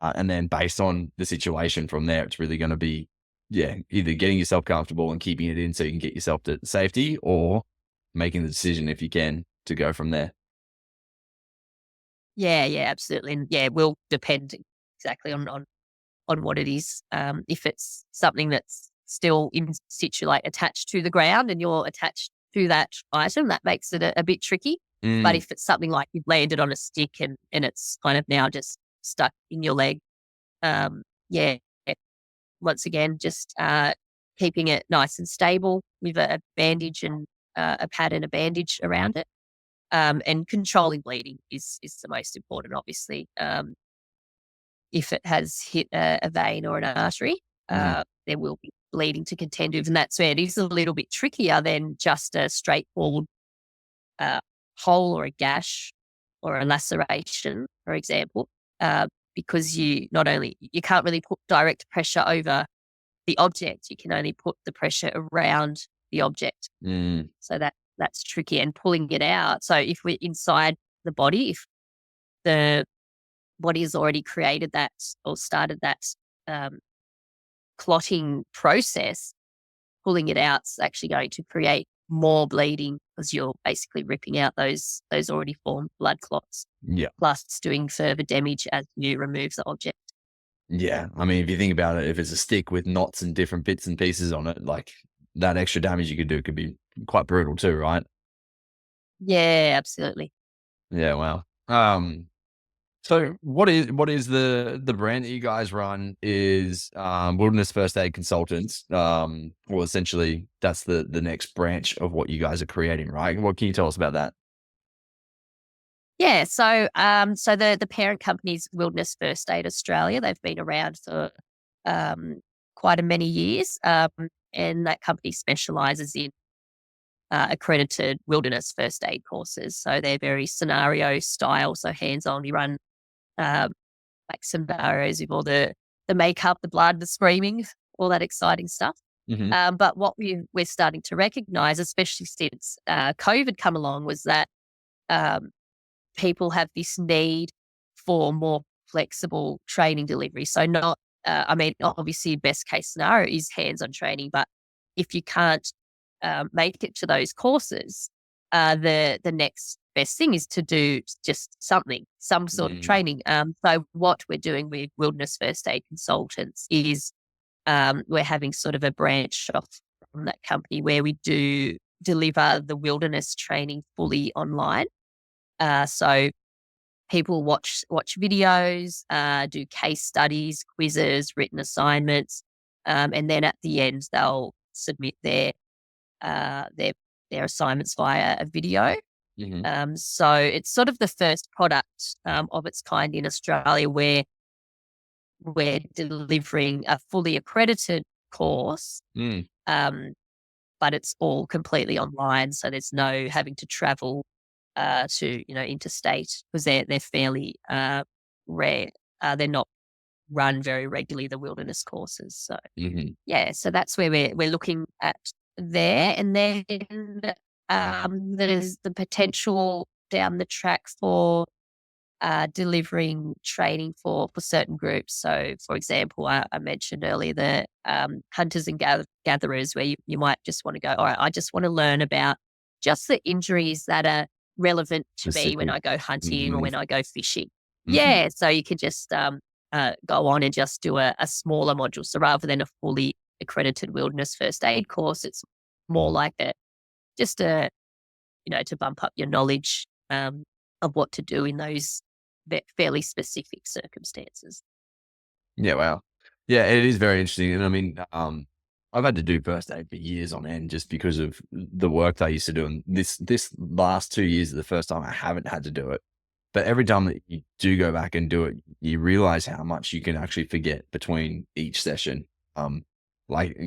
S2: and then based on the situation from there, it's really going to be, either getting yourself comfortable and keeping it in so you can get yourself to safety, or making the decision, if you can, to go from there.
S1: Yeah, absolutely. And yeah, it will depend exactly on what it is. If it's something that's still in situ, like attached to the ground, and you're attached to that item, that makes it a bit tricky. But if it's something like you've landed on a stick and it's kind of now just stuck in your leg, once again, just keeping it nice and stable with a bandage and a pad and a bandage around it. And controlling bleeding is the most important, obviously. If it has hit a vein or an artery, there will be bleeding to contend with, and that's where it is a little bit trickier than just a straightforward hole or a gash or a laceration, for example, because you can't really put direct pressure over the object. You can only put the pressure around the object. So that's tricky, and pulling it out. So if we're inside the body, if the body has already created that or started that clotting process, pulling it out is actually going to create more bleeding, because you're basically ripping out those already formed blood clots.
S2: Yeah.
S1: Plus it's doing further damage as you remove the object.
S2: Yeah. I mean, if you think about it, if it's a stick with knots and different bits and pieces on it, like, that extra damage you could do could be quite brutal too, right?
S1: Yeah, absolutely.
S2: Yeah. Wow. So what is the brand that you guys run is Wilderness First Aid Consultants. Well, essentially that's the next branch of what you guys are creating, right? What can you tell us about that?
S1: Yeah, so the parent company is Wilderness First Aid Australia. They've been around for quite a many years, and that company specialises in accredited wilderness first aid courses. So they're very scenario style, so hands-on. You run like scenarios with all the makeup, the blood, the screaming, all that exciting stuff. But what we're starting to recognise, especially since COVID come along, was that people have this need for more flexible training delivery. So not, obviously best case scenario is hands-on training, but if you can't make it to those courses, the next best thing is to do just some sort of training. So what we're doing with wilderness first aid consultants is we're having sort of a branch off from that company where we do deliver the wilderness training fully online. So people watch videos, do case studies, quizzes, written assignments, and then at the end they'll submit their assignments via a video. So it's sort of the first product of its kind in Australia where we're delivering a fully accredited course, but it's all completely online. So there's no having to travel to interstate, because they're fairly rare. They're not run very regularly, the wilderness courses. So yeah, so that's where we're looking at there, and then there's the potential down the track for delivering training for certain groups. So, for example, I mentioned earlier the hunters and gatherers, where you might just want to go, all right, I just want to learn about just the injuries that are relevant to me when I go hunting or when I go fishing. Yeah, so you could just go on and just do a smaller module. So rather than a fully accredited wilderness first aid course, it's more like to bump up your knowledge of what to do in those fairly specific circumstances.
S2: Yeah, wow. Yeah, it is very interesting. And I mean, I've had to do first aid for years on end just because of the work that I used to do. And this last 2 years is the first time I haven't had to do it. But every time that you do go back and do it, you realize how much you can actually forget between each session. Like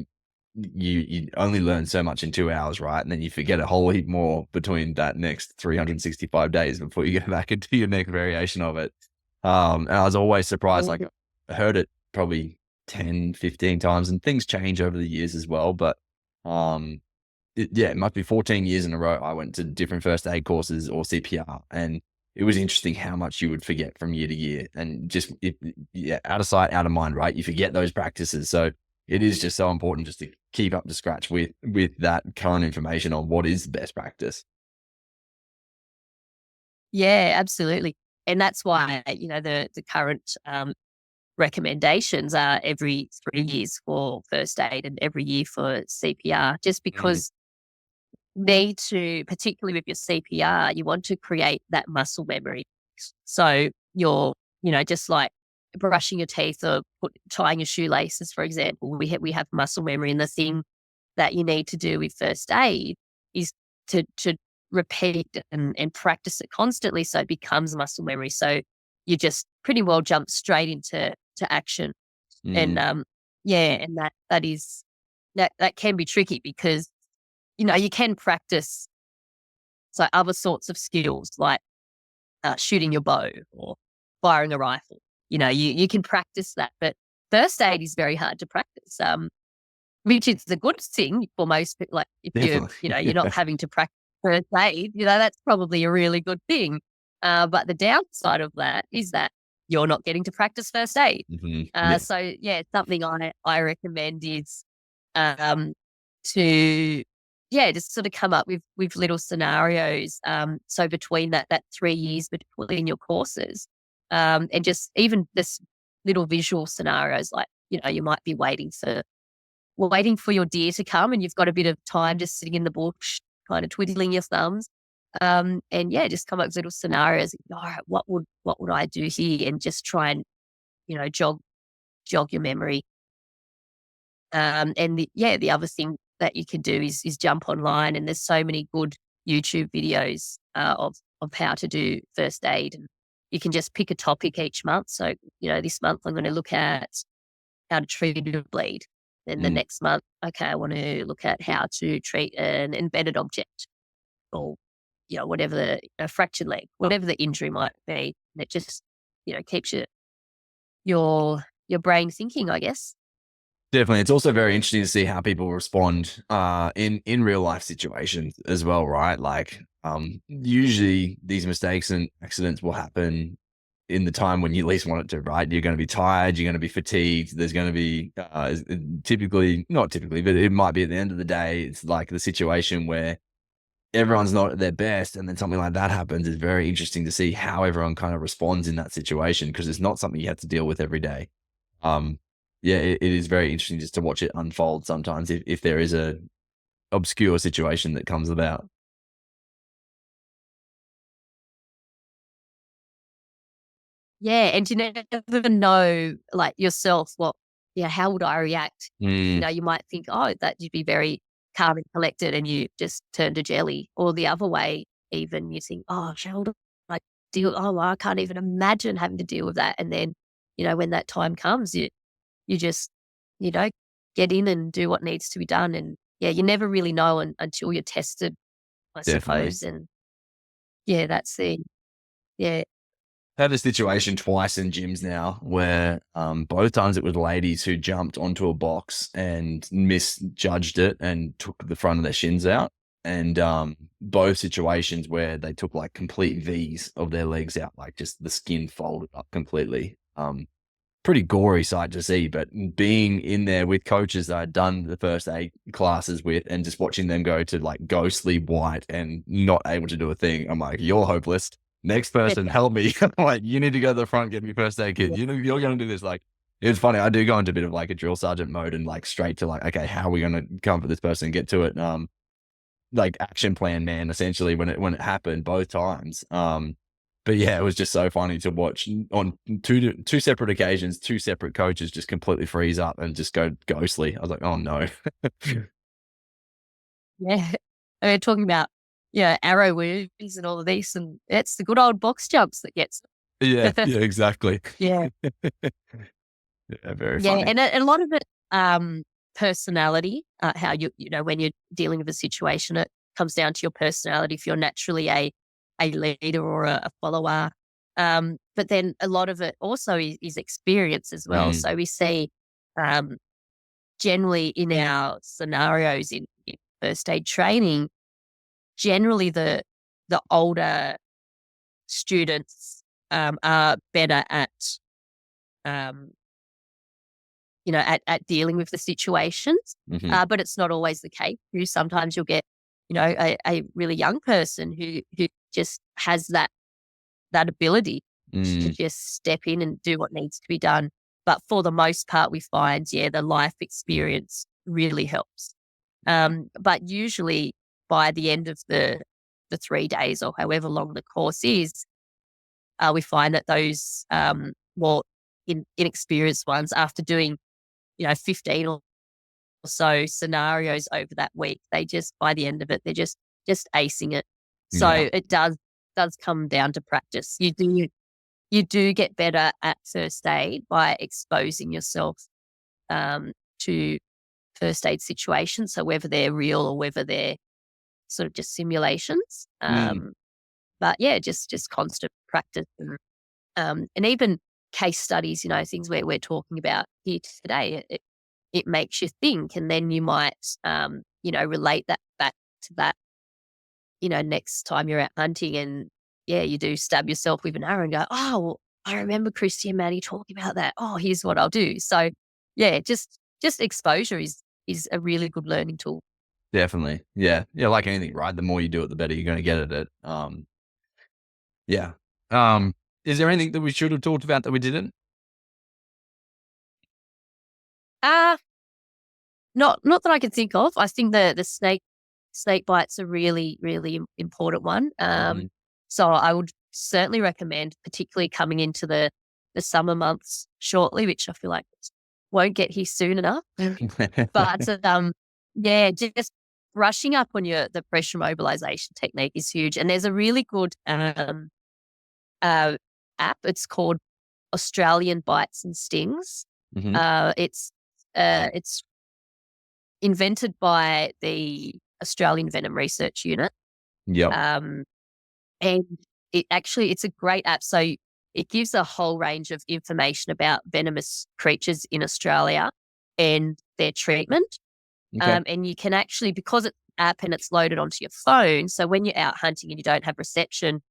S2: you only learn so much in 2 hours, right? And then you forget a whole heap more between that next 365 days before you go back and do your next variation of it. And I was always surprised, like I heard it probably 10, 15 times, and things change over the years as well. But it must be 14 years in a row I went to different first aid courses or CPR, and it was interesting how much you would forget from year to year, and just out of sight, out of mind, right? You forget those practices. So it is just so important just to keep up to scratch with that current information on what is the best practice.
S1: Yeah, absolutely. And that's why, the current recommendations are every 3 years for first aid and every year for CPR, just because need to, particularly with your CPR, you want to create that muscle memory. So you're, just like brushing your teeth or tying your shoelaces, for example, we have muscle memory. And the thing that you need to do with first aid is to repeat and practice it constantly, so it becomes muscle memory. So you just pretty well jump straight into action. And and that can be tricky, because you can practice other sorts of skills like shooting your bow or firing a rifle. You can practice that, but first aid is very hard to practice. Which is a good thing for most people. Like if you're not having to practice first aid, that's probably a really good thing. But the downside of that is that you're not getting to practice first aid. So something I recommend is to just sort of come up with little scenarios. So between that 3 years between your courses, and just even this little visual scenarios, like you might be waiting for your deer to come, and you've got a bit of time just sitting in the bush, kind of twiddling your thumbs. And just come up with little scenarios. All right, what would I do here? And just try and, jog your memory. And the other thing that you can do is jump online, and there's so many good YouTube videos of how to do first aid. And you can just pick a topic each month. So, this month I'm going to look at how to treat a bleed. Then the next month, okay, I want to look at how to treat an embedded object, or whatever a fractured leg, whatever the injury might be. And it just keeps your brain thinking, I guess.
S2: Definitely. It's also very interesting to see how people respond in real life situations as well, right? Like usually these mistakes and accidents will happen in the time when you least want it to, right? You're going to be tired, you're going to be fatigued. There's going to be not typically, but it might be at the end of the day. It's like the situation where everyone's not at their best, and then something like that happens. It's very interesting to see how everyone kind of responds in that situation, because it's not something you have to deal with every day. Yeah, it is very interesting just to watch it unfold sometimes if there is a obscure situation that comes about.
S1: Yeah, and you never know, like, yourself, what yeah, how would I react? You
S2: Mm,
S1: know, you might think, "Oh, that you'd be very calm and collected," and you just turn to jelly. Or the other way, even, you think, "Oh, how do I deal I can't even imagine having to deal with that." And then, when that time comes, you just, you know, get in and do what needs to be done. And, yeah, you never really know until you're tested, I
S2: definitely.
S1: suppose. And, yeah, that's the yeah.
S2: Had a situation twice in gyms now where both times it was ladies who jumped onto a box and misjudged it and took the front of their shins out. And both situations where they took like complete V's of their legs out, like just the skin folded up completely. Pretty gory sight to see, but being in there with coaches that I'd done the first aid classes with and just watching them go to like ghostly white and not able to do a thing, I'm like, you're hopeless. Next person, help me. I'm like, you need to go to the front, get me first aid kit. You're going to do this. Like, it's funny. I do go into a bit of like a drill sergeant mode and like straight to like, okay, how are we going to come for this person and get to it? Like action plan, man, essentially when it happened both times. But yeah, it was just so funny to watch on two separate occasions, two separate coaches just completely freeze up and just go ghostly. I was like, oh no.
S1: Yeah. And we're talking about, arrow wounds and all of these, and it's the good old box jumps that gets
S2: Yeah,
S1: them.
S2: yeah, exactly.
S1: Yeah.
S2: Yeah, very
S1: Yeah,
S2: funny.
S1: and a lot of it, personality, how when you're dealing with a situation, it comes down to your personality, if you're naturally a leader or a follower. But then a lot of it also is experience as well.
S2: Mm,
S1: So we see, um, generally in our scenarios in first aid training, generally the older students, are better um, at dealing with the situations.
S2: mhm,
S1: But it's not always the case. Sometimes you'll get, a really young person who just has that ability to
S2: mm,
S1: just step in and do what needs to be done. But for the most part, we find, the life experience really helps. But usually by the end of the 3 days or however long the course is, we find that those, more inexperienced ones, after doing, 15 or so scenarios over that week, they just, by the end of it, they're just acing it.
S2: yeah,
S1: So it does come down to practice. You do get better at first aid by exposing yourself, to first aid situations. So whether they're real or whether they're sort of just simulations.
S2: mm,
S1: But yeah, just constant practice, and even case studies, things we're talking about here today. It makes you think, and then you might, relate that back to that, next time you're out hunting and, yeah, you do stab yourself with an arrow and go, "Oh, well, I remember Christie and Matty talking about that. Oh, here's what I'll do." So, yeah, just exposure is a really good learning tool.
S2: definitely. Yeah, yeah, like anything, right? The more you do it, the better you're going to get at it. Yeah. Is there anything that we should have talked about that we didn't?
S1: Uh, not that I can think of. I think the snake bite's a really, really important one.
S2: Mhm.
S1: So I would certainly recommend, particularly coming into the summer months shortly, which I feel like won't get here soon enough. But yeah, just brushing up on the pressure mobilization technique is huge. And there's a really good uh, app. It's called Australian Bites and Stings.
S2: Mhm.
S1: It's invented by the Australian Venom Research Unit.
S2: Yep.
S1: Um, and it's a great app. So it gives a whole range of information about venomous creatures in Australia and their treatment.
S2: Okay.
S1: And you can actually, because it's an app and it's loaded onto your phone, so when you're out hunting and you don't have reception,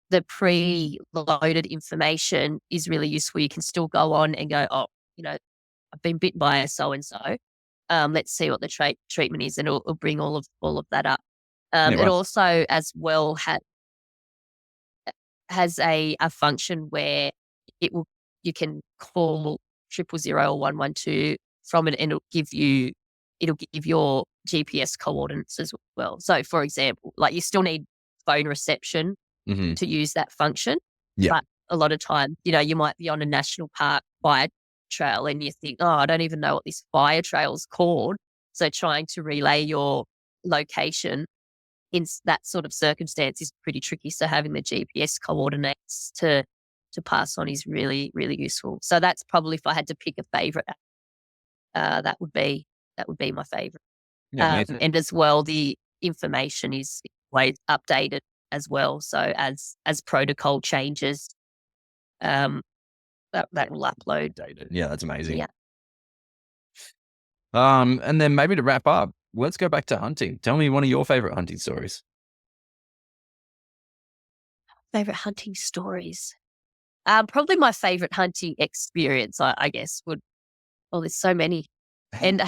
S1: the pre-loaded information is really useful. You can still go on and go, "Oh, I've been bitten by a so and so. Let's see what the treatment is," and it'll bring all of that up.
S2: Yeah,
S1: It
S2: wow.
S1: also as well has a function where you can call 000 or 112 from it, and it'll give your GPS coordinates as well. So, for example, like you still need phone reception
S2: Mhm.
S1: to use that function,
S2: Yeah.
S1: but a lot of times, you might be on a national park fire trail and you think, oh, I don't even know what this fire trail's called. So, trying to relay your location in that sort of circumstance is pretty tricky. So having the GPS coordinates to pass on is really, really useful. So that's probably, if I had to pick a favorite, that would be my favorite.
S2: Yeah, amazing.
S1: And as well, the information is always updated as well. So as protocol changes, um, that will upload.
S2: Dated. Yeah, that's amazing.
S1: Yeah,
S2: And then maybe to wrap up, let's go back to hunting. Tell me one of your favorite hunting stories.
S1: favorite hunting stories. Probably my favorite hunting experience, I guess, would. Well, there's so many. And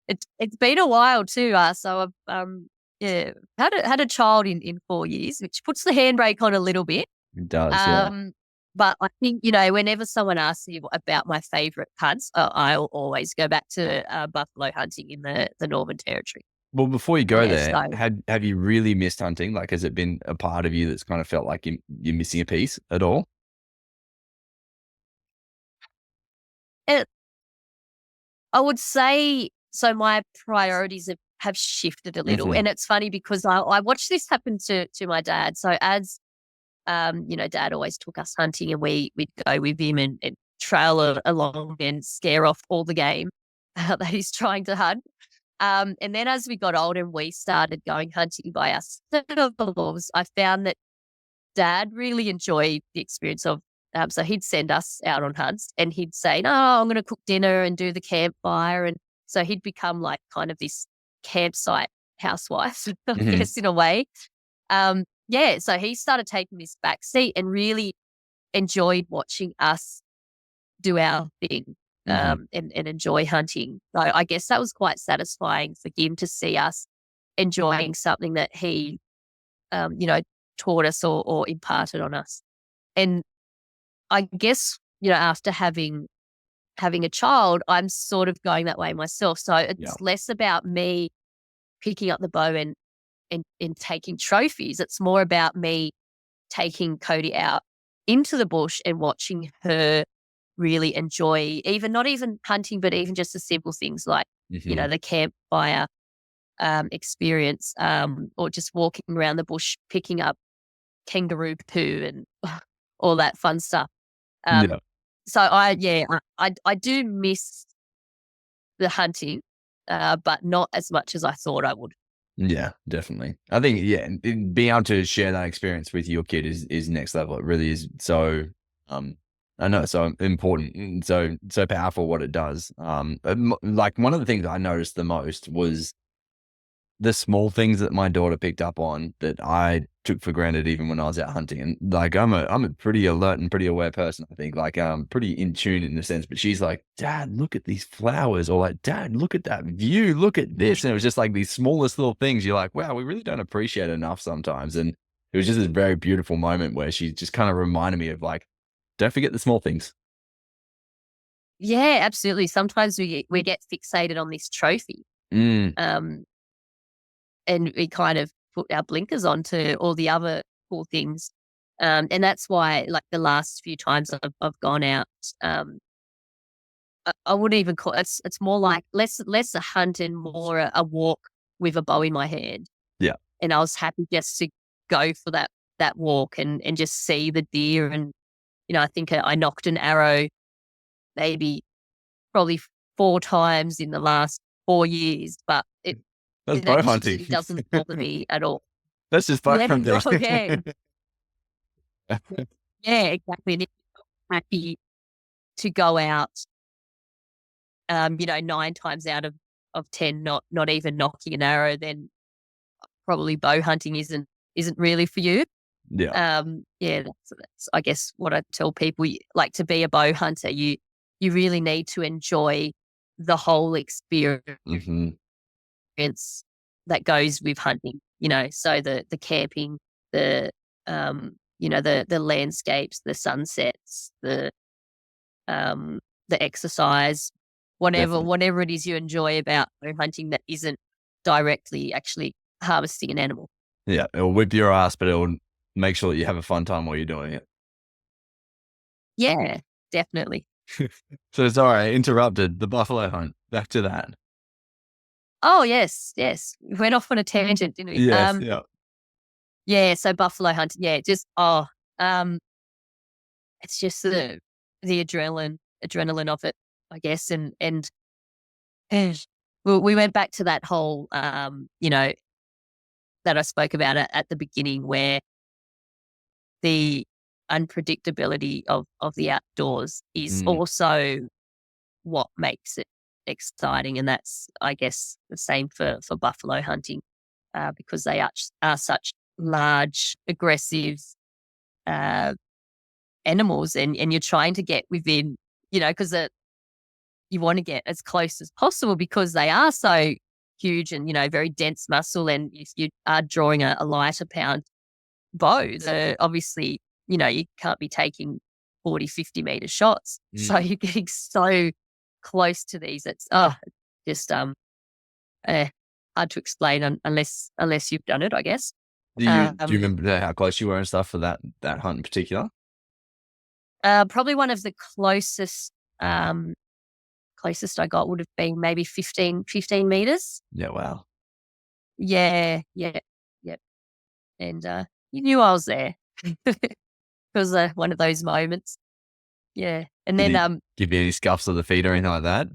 S1: it's been a while too. So I've yeah, had a child in 4 years, which puts the handbrake on a little bit.
S2: It does, yeah.
S1: But I think whenever someone asks me about my favourite hunts, I'll always go back to buffalo hunting in the Northern Territory.
S2: Well, before you go
S1: Yeah,
S2: there,
S1: so
S2: have you really missed hunting? Like, has it been a part of you that's kind of felt like you're missing a piece at all?
S1: it, I would say so. My priorities have shifted a little,
S2: Mhm.
S1: and it's funny because I watched this happen to my dad. So as Dad always took us hunting, and we'd go with him and trail along and scare off all the game that he's trying to hunt. And then as we got older and we started going hunting by ourselves, I found that Dad really enjoyed the experience of. So he'd send us out on hunts, and he'd say, "No, I'm going to cook dinner and do the campfire," and so he'd become like kind of this campsite housewife, I
S2: Mhm.
S1: guess, in a way. Yeah, so he started taking this back seat and really enjoyed watching us do our thing,
S2: Mhm.
S1: and enjoy hunting. So I guess that was quite satisfying for him to see us enjoying something that he, um, you know, taught us or imparted on us. And I guess, after having a child, I'm sort of going that way myself. So
S2: Yeah.
S1: it's less about me picking up the bow and taking trophies. It's more about me taking Cody out into the bush and watching her really enjoy not even hunting, but even just the simple things like,
S2: Mhm.
S1: the campfire experience, or just walking around the bush, picking up kangaroo poo and all that fun stuff. Um,
S2: Yeah.
S1: so I do miss the hunting, but not as much as I thought I would.
S2: Yeah, definitely. I think, yeah, and being able to share that experience with your kid is next level. It really is so, um, I know it's so important and so powerful what it does. Like one of the things I noticed the most was the small things that my daughter picked up on that I took for granted even when I was out hunting. And like I'm a pretty alert and pretty aware person, I think. Like I'm pretty in tune in a sense. But she's like, "Dad, look at these flowers," or like, "Dad, look at that view, look at this." And it was just like these smallest little things. You're like, wow, we really don't appreciate it enough sometimes. And it was just a very beautiful moment where she just kind of reminded me of like, don't forget the small things.
S1: Yeah, absolutely. Sometimes we get fixated on this trophy,
S2: Mm,
S1: um, and we kind of put our blinkers on to all the other cool things. And that's why, like the last few times I've gone out, I wouldn't even call it's more like less a hunt and more a walk with a bow in my hand.
S2: yeah.
S1: And I was happy just to go for that walk and just see the deer. And I think I knocked an arrow maybe probably 4 times in the last 4 years, but
S2: That's
S1: it
S2: bow hunting.
S1: actually doesn't bother me at all.
S2: That's just bow
S1: Yeah,
S2: hunting.
S1: yeah, yeah, exactly. And if you're happy to go out, 9 times out of 10, not even knocking an arrow, then probably bow hunting isn't really for you.
S2: Yeah.
S1: Yeah, that's I guess what I tell people. Like, to be a bow hunter, you really need to enjoy the whole experience
S2: Hmm.
S1: that goes with hunting. so the camping, the the landscapes, the sunsets, the exercise,
S2: Definitely.
S1: whatever it is you enjoy about hunting that isn't directly actually harvesting an animal.
S2: Yeah, it'll whip your ass, but it'll make sure that you have a fun time while you're doing it.
S1: Yeah, definitely.
S2: So sorry, I interrupted the buffalo hunt. Back to that.
S1: Oh, yes, yes. We went off on a tangent, didn't we?
S2: Yes, yeah.
S1: Yeah, so buffalo hunting, yeah, um, it's just the adrenaline of it, I guess, and we went back to that whole, that I spoke about at the beginning, where the unpredictability of the outdoors is
S2: Mm,
S1: also what makes it exciting, and that's, I guess, the same for buffalo hunting, because they are such large, aggressive uh, animals, and you're trying to get within, because you want to get as close as possible because they are so huge and very dense muscle, and if you are drawing a lighter pound bow, obviously you can't be taking 40-50 meter shots, so
S2: mm.
S1: you're getting so close to these. It's just eh, hard to explain unless you've done it, I guess.
S2: Do you
S1: um
S2: remember how close you were and stuff for that hunt in particular?
S1: Probably one of the closest I got would have been maybe 15 meters.
S2: Yeah, wow.
S1: Yeah, yeah, yeah. And you knew I was there. It was one of those moments. Yeah. And
S2: Did
S1: then
S2: he give you any scuffs of the feet or anything like that?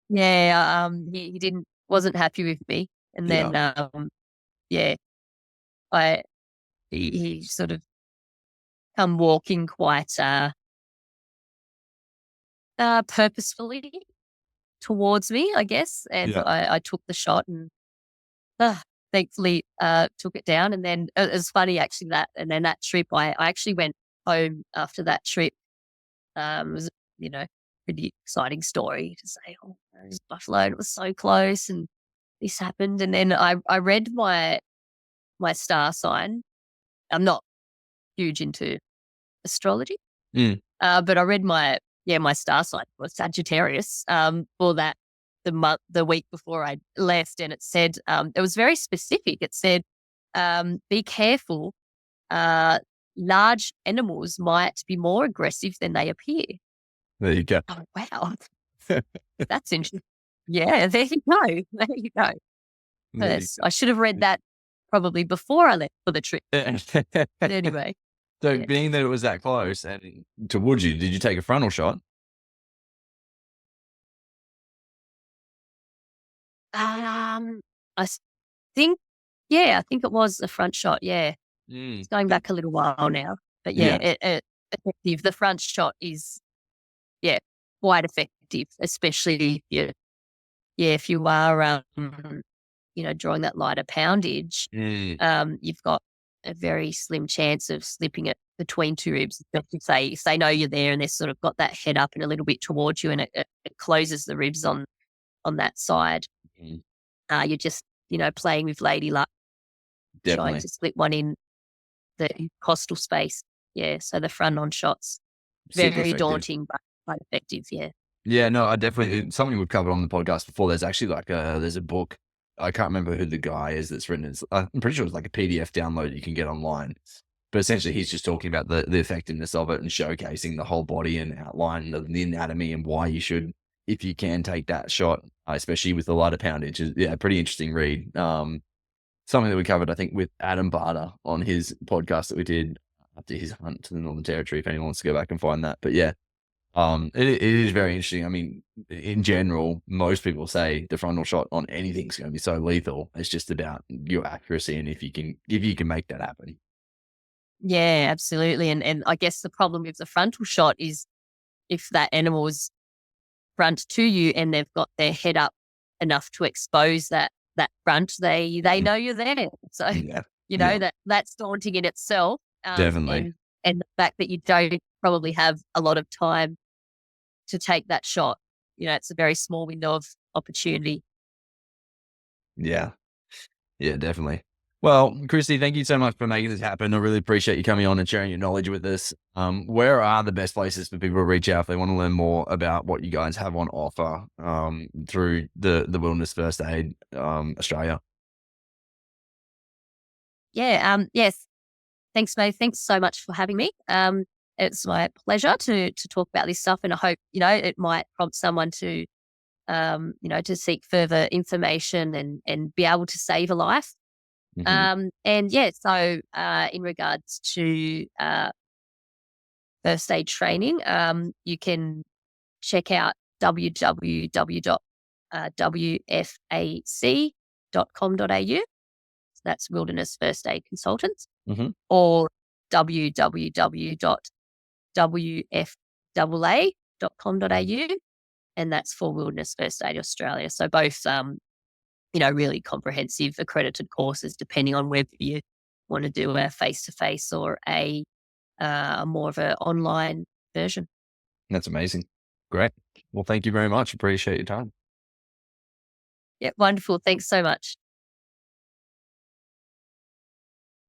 S1: yeah, he wasn't happy with me. And
S2: Yeah.
S1: then yeah, I he sort of come walking quite purposefully towards me, I guess. And
S2: Yeah.
S1: I took the shot, and uh, thankfully took it down. And then it was funny actually, that trip, I actually went home after that trip. It was, you know, pretty exciting story to say, oh, there's buffalo, and it was so close, and this happened. And then I read my star sign. I'm not huge into astrology,
S2: Mm.
S1: but I read my star sign was Sagittarius. For that the week before I left, and it said, it was very specific. It said, be careful. Uh, Large animals might be more aggressive than they appear.
S2: There you go.
S1: Oh, wow. That's interesting. Yeah, there you go. There you go.
S2: There you
S1: Yes, I should have read that probably before I left for the trip. But anyway,
S2: So
S1: yeah.
S2: being that it was that close and towards you, did you take a frontal shot?
S1: Um, I think, yeah, I think it was a front shot. Yeah,
S2: Mm.
S1: it's going back a little while now, but yeah,
S2: Yeah.
S1: effective. The front shot is, yeah, quite effective, especially if if you are drawing that lighter poundage.
S2: Mm.
S1: You've got a very slim chance of slipping it between two ribs. If they know you're there and they've sort of got that head up and a little bit towards you, and it closes the ribs on that side.
S2: Mm.
S1: You're just, playing with lady luck, trying
S2: Definitely.
S1: to slip one in the costal space. Yeah, so the front on shots,
S2: Super
S1: very
S2: effective.
S1: daunting, but quite effective. Yeah.
S2: Yeah, no, I definitely something we've covered on the podcast before. There's actually there's a book. I can't remember who the guy is that's written it. I'm pretty sure it's like a PDF download you can get online. But essentially, he's just talking about the effectiveness of it and showcasing the whole body and outline the anatomy and why you should, if you can, take that shot, especially with the lighter poundage. Yeah, pretty interesting read. Something that we covered, I think, with Adam Barter on his podcast that we did after his hunt to the Northern Territory. If anyone wants to go back and find that, but yeah, it is very interesting. I mean, in general, most people say the frontal shot on anything's going to be so lethal. It's just about your accuracy and if you can make that happen.
S1: Yeah, absolutely. And I guess the problem with the frontal shot is if that animal is front to you and they've got their head up enough to expose that front, they
S2: Mm.
S1: know you're there. So,
S2: Yeah, yeah,
S1: that's daunting in itself.
S2: definitely.
S1: And the fact that you don't probably have a lot of time to take that shot. It's a very small window of opportunity.
S2: Yeah, yeah, definitely. Well, Christy, thank you so much for making this happen. I really appreciate you coming on and sharing your knowledge with us. Where are the best places for people to reach out if they want to learn more about what you guys have on offer through the Wilderness First Aid Australia?
S1: Yeah. Yes. Thanks, Matty. Thanks so much for having me. It's my pleasure to talk about this stuff, and I hope it might prompt someone to to seek further information and be able to save a life.
S2: Hmm.
S1: And yeah, so in regards to first aid training, you can check out www.wfac.com.au. That's Wilderness First Aid Consultants,
S2: Hmm.
S1: or www.wfaa.com.au, and that's for Wilderness First Aid Australia. So both, really comprehensive accredited courses, depending on whether you want to do a face-to-face or a more of an online version.
S2: That's amazing. Great. Well, thank you very much. Appreciate your time.
S1: Yeah, wonderful. Thanks so much.